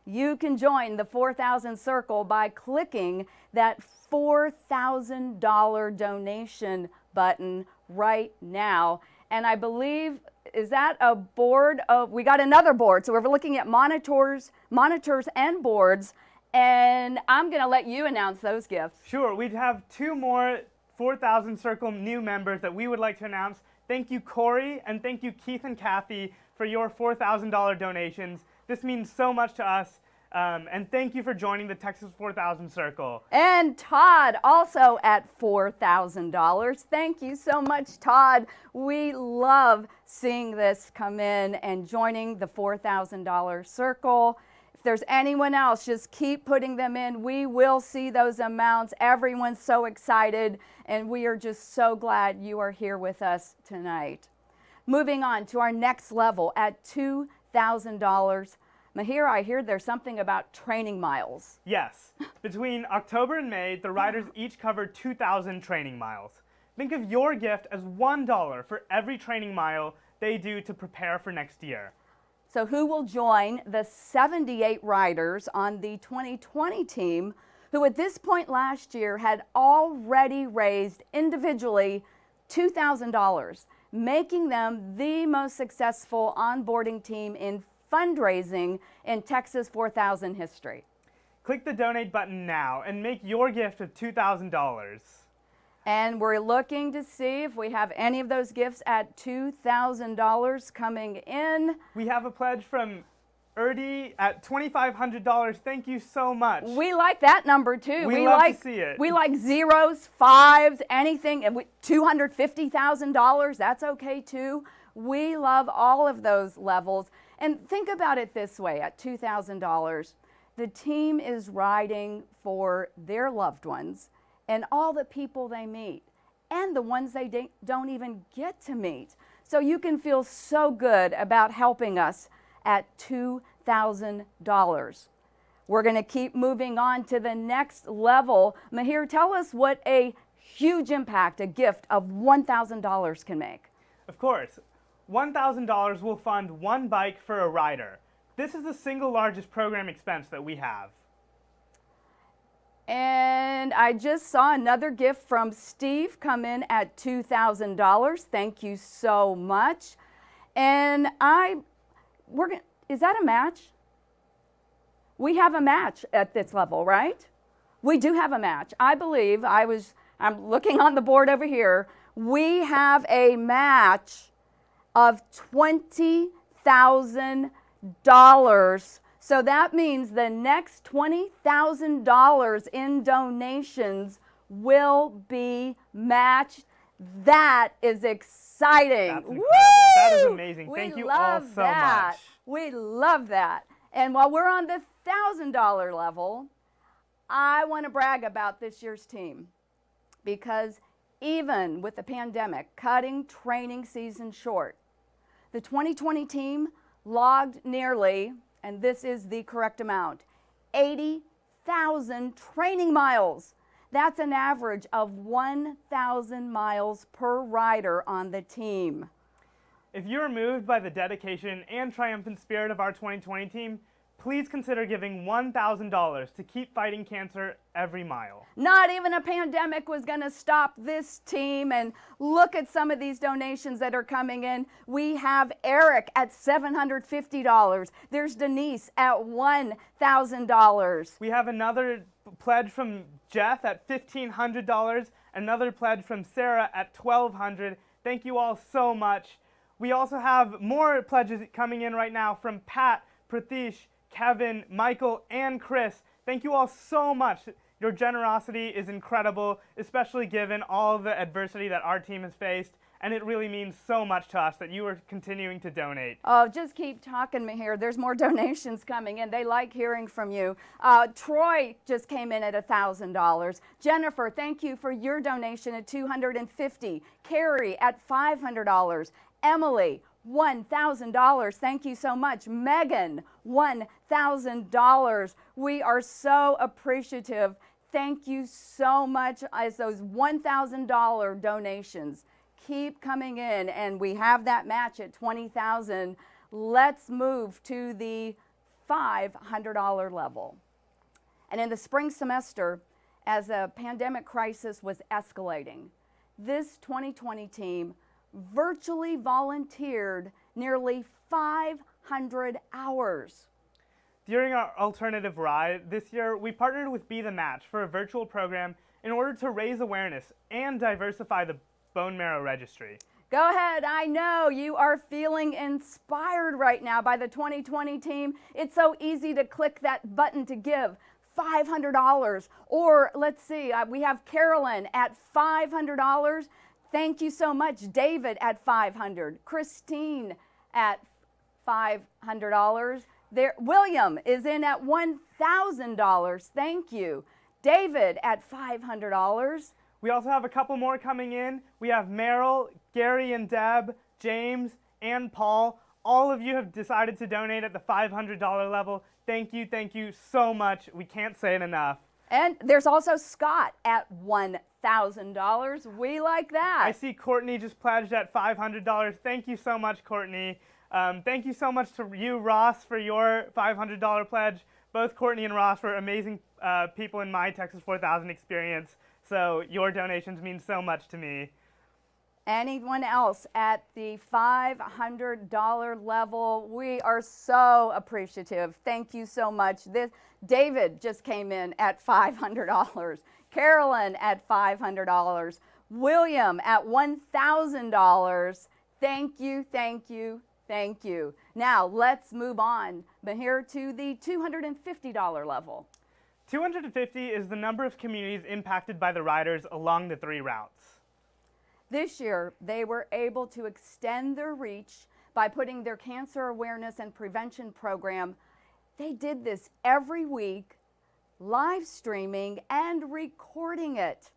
You can join the 4,000 Circle by clicking that $4,000 donation button right now. And I believe, is that a board of, we got another board, so we're looking at monitors and boards, and I'm going to let you announce those gifts. Sure, we have 2 more 4,000 Circle new members that we would like to announce. Thank you, Corey, and thank you, Keith and Kathy, for your $4,000 donations. This means so much to us, and thank you for joining the Texas 4,000 Circle. And Todd, also at $4,000. Thank you so much, Todd. We love seeing this come in and joining the $4,000 Circle. If there's anyone else, just keep putting them in. We will see those amounts. Everyone's so excited, and we are just so glad you are here with us tonight. Moving on to our next level at $2,000. Mahir, I hear there's something about training miles. Yes. Between October and May, the riders each covered 2,000 training miles. Think of your gift as $1 for every training mile they do to prepare for next year. So who will join the 78 riders on the 2020 team who at this point last year had already raised individually $2,000, making them the most successful onboarding team in fundraising in Texas 4,000 history? Click the donate button now and make your gift of $2,000. And we're looking to see if we have any of those gifts at $2,000 coming in. We have a pledge from Erdi at $2,500. Thank you so much. We like that number too. We love to see it. We like zeros, fives, anything. And $250,000, that's okay too. We love all of those levels. And think about it this way, at $2,000, the team is riding for their loved ones and all the people they meet and the ones they don't even get to meet. So you can feel so good about helping us at $2,000. We're going to keep moving on to the next level. Mahir, tell us what a huge impact a gift of $1,000 can make. Of course. $1,000 will fund 1 bike for a rider. This is the single largest program expense that we have. And I just saw another gift from Steve come in at $2,000. Thank you so much. And is that a match? We have a match at this level, right? We do have a match. I believe, I'm looking on the board over here, we have a match of $20,000. So that means the next $20,000 in donations will be matched. That is exciting. That's incredible. Woo! That is amazing. Thank you all so much. We love that. And while we're on the $1,000 level, I want to brag about this year's team, because even with the pandemic cutting training season short, the 2020 team logged nearly, and this is the correct amount, 80,000 training miles. That's an average of 1,000 miles per rider on the team. If you're moved by the dedication and triumphant spirit of our 2020 team, please consider giving $1,000 to keep fighting cancer every mile. Not even a pandemic was going to stop this team. And look at some of these donations that are coming in. We have Eric at $750. There's Denise at $1,000. We have another pledge from Jeff at $1,500, another pledge from Sarah at $1,200. Thank you all so much. We also have more pledges coming in right now from Pat, Pratish, Kevin, Michael, and Chris. Thank you all so much. Your generosity is incredible, especially given all the adversity that our team has faced. And it really means so much to us that you are continuing to donate. Oh, just keep talking, Mahir. There's more donations coming in. They like hearing from you. Troy just came in at $1,000. Jennifer, thank you for your donation at $250. Carrie at $500. Emily, $1,000. Thank you so much. Megan, $1,000. We are so appreciative. Thank you so much as those $1,000 donations keep coming in, and we have that match at $20,000. Let's move to the $500 level. And in the spring semester, as a pandemic crisis was escalating, this 2020 team virtually volunteered nearly 500 hours. During our alternative ride this year, we partnered with Be the Match for a virtual program in order to raise awareness and diversify the bone marrow registry. Go ahead, I know you are feeling inspired right now by the 2020 team. It's so easy to click that button to give $500. Or let's see, we have Carolyn at $500. Thank you so much. David at $500. Christine at $500. There, William is in at $1,000. Thank you. David at $500. We also have a couple more coming in. We have Meryl, Gary and Deb, James, and Paul. All of you have decided to donate at the $500 level. Thank you so much. We can't say it enough. And there's also Scott at $1,000. We like that. I see Courtney just pledged at $500. Thank you so much, Courtney. Thank you so much to you, Ross, for your $500 pledge. Both Courtney and Ross were amazing people in my Texas 4000 experience. So your donations mean so much to me. Anyone else at the $500 level? We are so appreciative. Thank you so much. David just came in at $500. Carolyn at $500. William at $1,000. Thank you. Now let's move on here to the $250 level. 250 is the number of communities impacted by the riders along the 3 routes. This year, they were able to extend their reach by putting their cancer awareness and prevention program. They did this every week, live streaming and recording it.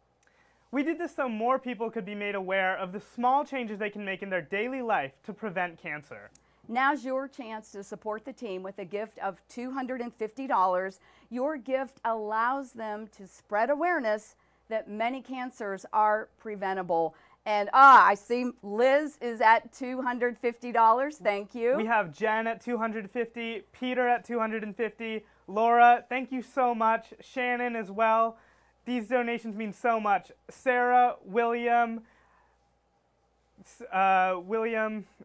We did this so more people could be made aware of the small changes they can make in their daily life to prevent cancer. Now's your chance to support the team with a gift of $250. Your gift allows them to spread awareness that many cancers are preventable. And I see Liz is at $250. Thank you. We have Jen at $250, Peter at $250, Laura, thank you so much, Shannon as well. These donations mean so much. Sarah, William,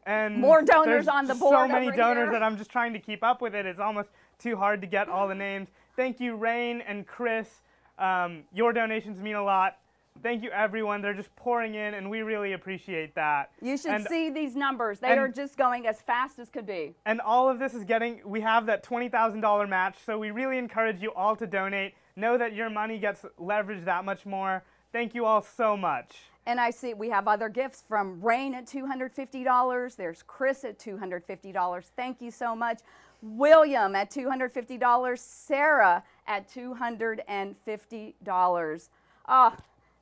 and more donors on the board. So many over donors here. that I'm just trying to keep up with it. It's almost too hard to get all the names. Thank you, Rain and Chris. Your donations mean a lot. Thank you, everyone. They're just pouring in, and we really appreciate that. You should see these numbers. They are just going as fast as could be. And all of this is we have that $20,000 match, so we really encourage you all to donate. Know that your money gets leveraged that much more. Thank you all so much. And I see we have other gifts from Rain at $250. There's Chris at $250. Thank you so much. William at $250. Sarah at $250.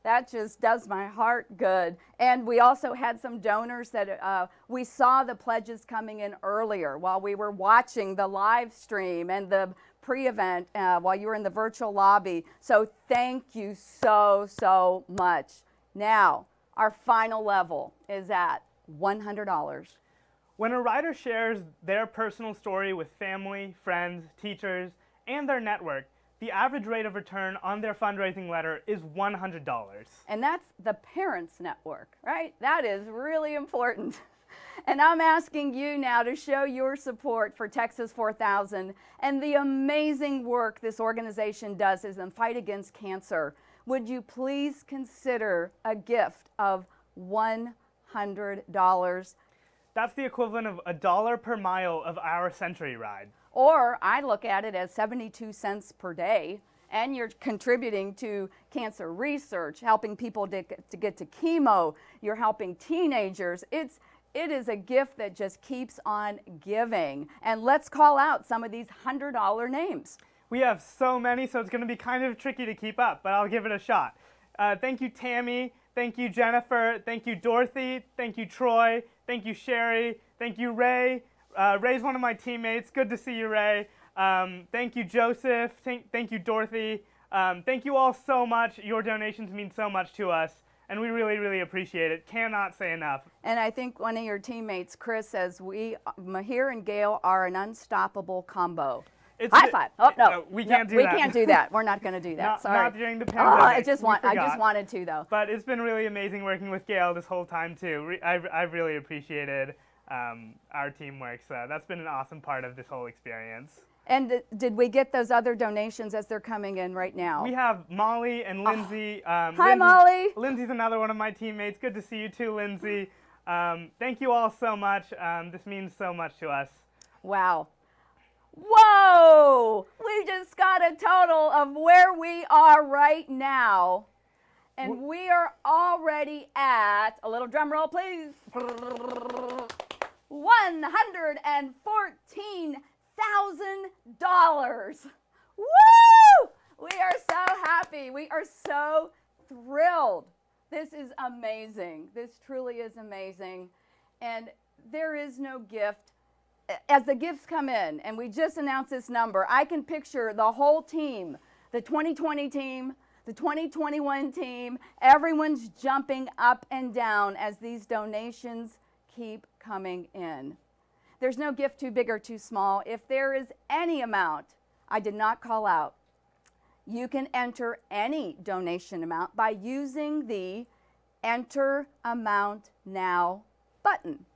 That just does my heart good. And we also had some donors that we saw the pledges coming in earlier while we were watching the live stream and the pre-event while you were in the virtual lobby. So thank you so much. Now, our final level is at $100. When a rider shares their personal story with family, friends, teachers, and their network, the average rate of return on their fundraising letter is $100. And that's the parents' network, right? That is really important. And I'm asking you now to show your support for Texas 4000 and the amazing work this organization does in the fight against cancer. Would you please consider a gift of $100? That's the equivalent of $1 per mile of our Century ride. Or I look at it as 72 cents per day, and you're contributing to cancer research, helping people to get to chemo, you're helping teenagers. It is a gift that just keeps on giving. And let's call out some of these $100 names. We have so many, so it's going to be kind of tricky to keep up, but I'll give it a shot. Thank you, Tammy. Thank you, Jennifer. Thank you, Dorothy. Thank you, Troy. Thank you, Sherry. Thank you, Ray. Ray's one of my teammates. Good to see you, Ray. Thank you, Joseph. Thank you, Dorothy. Thank you all so much. Your donations mean so much to us, and we really, really appreciate it. Cannot say enough. And I think one of your teammates, Chris, says Mahir and Gail are an unstoppable combo. High five. Oh, no. We can't do that. that. We can't do that. We're not going to do that. Sorry. Not during the pandemic. I just wanted to, though. But it's been really amazing working with Gail this whole time, too. I've really appreciated our teamwork, so that's been an awesome part of this whole experience. And did we get those other donations as they're coming in right now? We have Molly and Lindsay. Hi, Molly. Lindsay's another one of my teammates. Good to see you too, Lindsay. Thank you all so much. This means so much to us. Wow. Whoa! We just got a total of where we are right now. And we are already at, a little drum roll, please. $114,000. Woo! We are so happy. We are so thrilled. This is amazing. This truly is amazing. And there is no gift. As the gifts come in, and we just announced this number, I can picture the whole team, the 2020 team, the 2021 team, everyone's jumping up and down as these donations keep coming in. There's no gift too big or too small. If there is any amount I did not call out, you can enter any donation amount by using the Enter Amount Now button.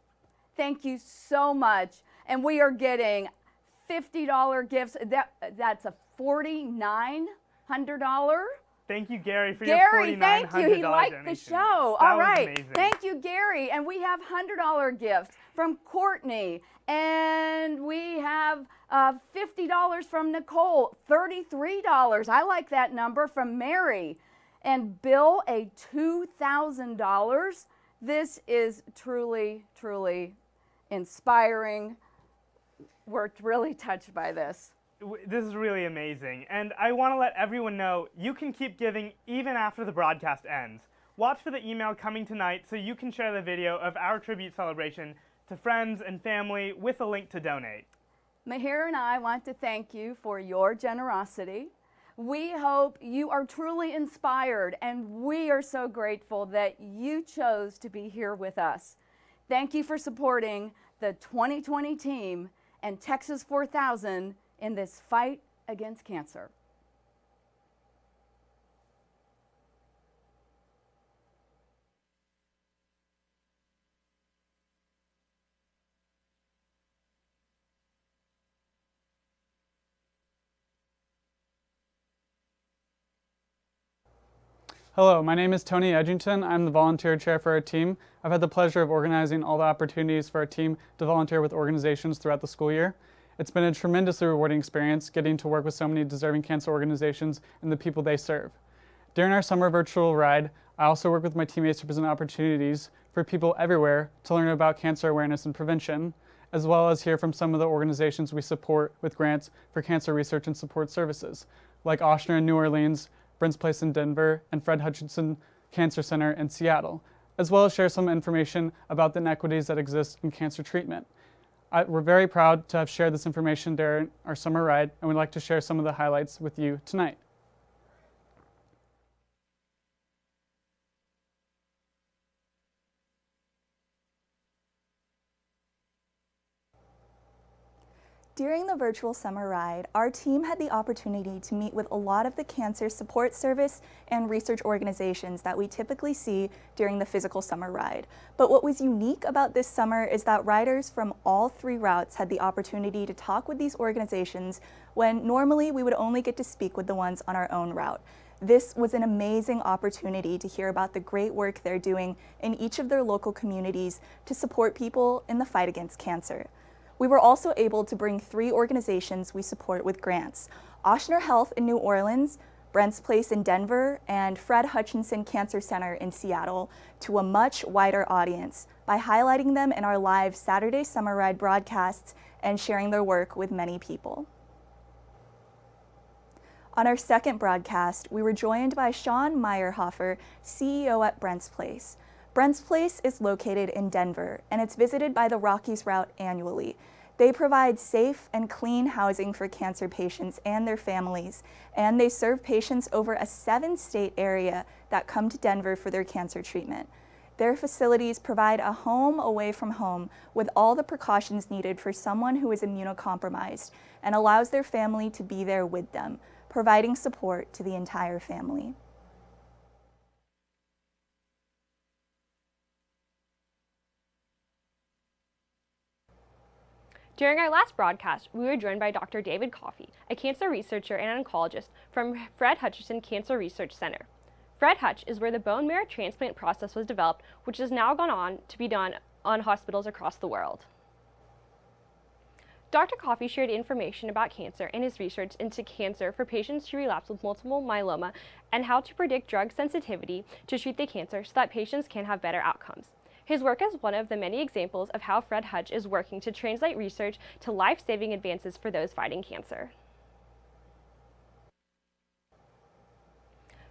Thank you so much. And we are getting $50 gifts. That's a $4,900. Thank you, Gary, for your $4,900 Gary, thank you. He liked donation. the show. That All right. was amazing. Thank you, Gary. And we have $100 gifts from Courtney. And we have $50 from Nicole. $33. I like that number, from Mary. And Bill, a $2,000. This is truly, truly inspiring. We're really touched by this. This is really amazing, and I want to let everyone know you can keep giving even after the broadcast ends. Watch for the email coming tonight so you can share the video of our tribute celebration to friends and family with a link to donate. Mahir and I want to thank you for your generosity. We hope you are truly inspired, and we are so grateful that you chose to be here with us. Thank you for supporting the 2020 team and Texas 4000 in this fight against cancer. Hello, my name is Tony Edgington. I'm the volunteer chair for our team. I've had the pleasure of organizing all the opportunities for our team to volunteer with organizations throughout the school year. It's been a tremendously rewarding experience getting to work with so many deserving cancer organizations and the people they serve. During our summer virtual ride, I also work with my teammates to present opportunities for people everywhere to learn about cancer awareness and prevention, as well as hear from some of the organizations we support with grants for cancer research and support services, like Ochsner in New Orleans, Brent's Place in Denver, and Fred Hutchinson Cancer Center in Seattle, as well as share some information about the inequities that exist in cancer treatment. We're very proud to have shared this information during our summer ride, and we'd like to share some of the highlights with you tonight. During the virtual summer ride, our team had the opportunity to meet with a lot of the cancer support service and research organizations that we typically see during the physical summer ride. But what was unique about this summer is that riders from all 3 routes had the opportunity to talk with these organizations when normally we would only get to speak with the ones on our own route. This was an amazing opportunity to hear about the great work they're doing in each of their local communities to support people in the fight against cancer. We were also able to bring 3 organizations we support with grants: Ochsner Health in New Orleans, Brent's Place in Denver, and Fred Hutchinson Cancer Center in Seattle to a much wider audience by highlighting them in our live Saturday Summer Ride broadcasts and sharing their work with many people. On our second broadcast, we were joined by Sean Meyerhofer, CEO at Brent's Place. Brent's Place is located in Denver, and it's visited by the Rockies route annually. They provide safe and clean housing for cancer patients and their families, and they serve patients over a 7-state area that come to Denver for their cancer treatment. Their facilities provide a home away from home with all the precautions needed for someone who is immunocompromised and allows their family to be there with them, providing support to the entire family. During our last broadcast, we were joined by Dr. David Coffey, a cancer researcher and oncologist from Fred Hutchinson Cancer Research Center. Fred Hutch is where the bone marrow transplant process was developed, which has now gone on to be done on hospitals across the world. Dr. Coffey shared information about cancer and his research into cancer for patients who relapse with multiple myeloma and how to predict drug sensitivity to treat the cancer so that patients can have better outcomes. His work is one of the many examples of how Fred Hutch is working to translate research to life-saving advances for those fighting cancer.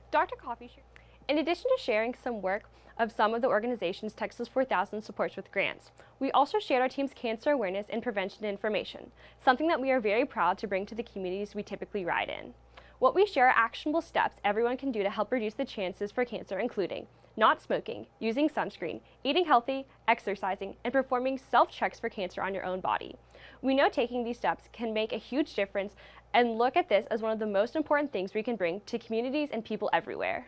Dr. Coffey shared, in addition to sharing some work of some of the organizations Texas 4000 supports with grants, we also shared our team's cancer awareness and prevention information, something that we are very proud to bring to the communities we typically ride in. What we share are actionable steps everyone can do to help reduce the chances for cancer, including not smoking, using sunscreen, eating healthy, exercising, and performing self-checks for cancer on your own body. We know taking these steps can make a huge difference and look at this as one of the most important things we can bring to communities and people everywhere.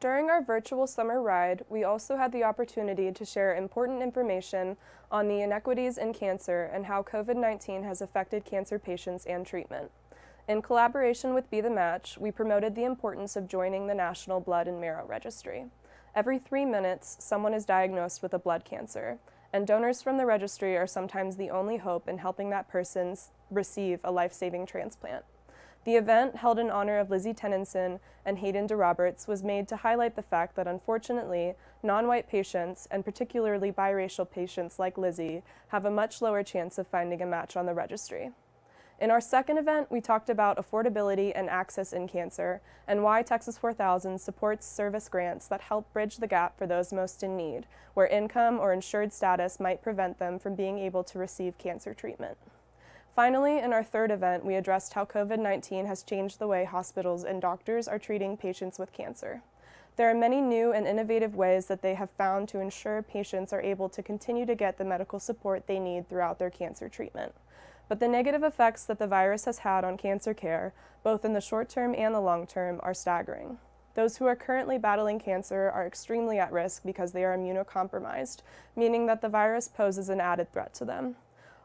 During our virtual summer ride, we also had the opportunity to share important information on the inequities in cancer and how COVID-19 has affected cancer patients and treatment. In collaboration with Be the Match, we promoted the importance of joining the National Blood and Marrow Registry. Every 3 minutes, someone is diagnosed with a blood cancer, and donors from the registry are sometimes the only hope in helping that person receive a life-saving transplant. The event, held in honor of Lizzie Tennyson and Hayden DeRoberts, was made to highlight the fact that unfortunately, non-white patients, and particularly biracial patients like Lizzie, have a much lower chance of finding a match on the registry. In our second event, we talked about affordability and access in cancer, and why Texas 4000 supports service grants that help bridge the gap for those most in need, where income or insured status might prevent them from being able to receive cancer treatment. Finally, in our third event, we addressed how COVID-19 has changed the way hospitals and doctors are treating patients with cancer. There are many new and innovative ways that they have found to ensure patients are able to continue to get the medical support they need throughout their cancer treatment. But the negative effects that the virus has had on cancer care, both in the short term and the long term, are staggering. Those who are currently battling cancer are extremely at risk because they are immunocompromised, meaning that the virus poses an added threat to them.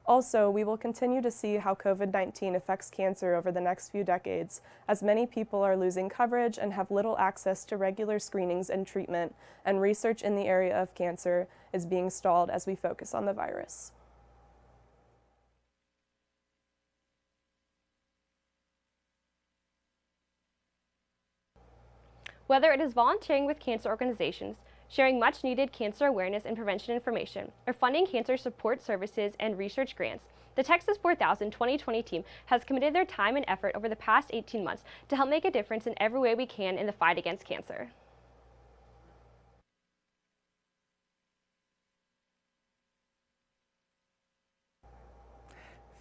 Also, we will continue to see how COVID-19 affects cancer over the next few decades, as many people are losing coverage and have little access to regular screenings and treatment, and research in the area of cancer is being stalled as we focus on the virus. Whether it is volunteering with cancer organizations, sharing much-needed cancer awareness and prevention information, or funding cancer support services and research grants, the Texas 4000 2020 team has committed their time and effort over the past 18 months to help make a difference in every way we can in the fight against cancer.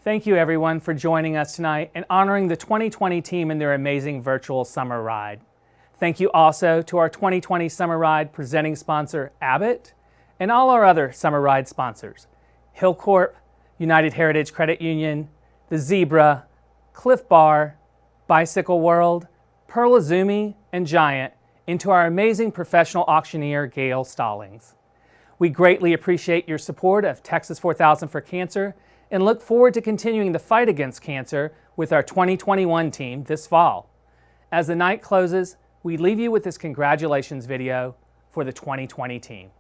Thank you everyone for joining us tonight and honoring the 2020 team in their amazing virtual summer ride. Thank you also to our 2020 Summer Ride presenting sponsor, Abbott, and all our other Summer Ride sponsors, Hillcorp, United Heritage Credit Union, The Zebra, Cliff Bar, Bicycle World, Pearl Izumi, and Giant, and to our amazing professional auctioneer, Gail Stallings. We greatly appreciate your support of Texas 4000 for Cancer and look forward to continuing the fight against cancer with our 2021 team this fall. As the night closes, we leave you with this congratulations video for the 2020 team.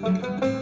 Bye.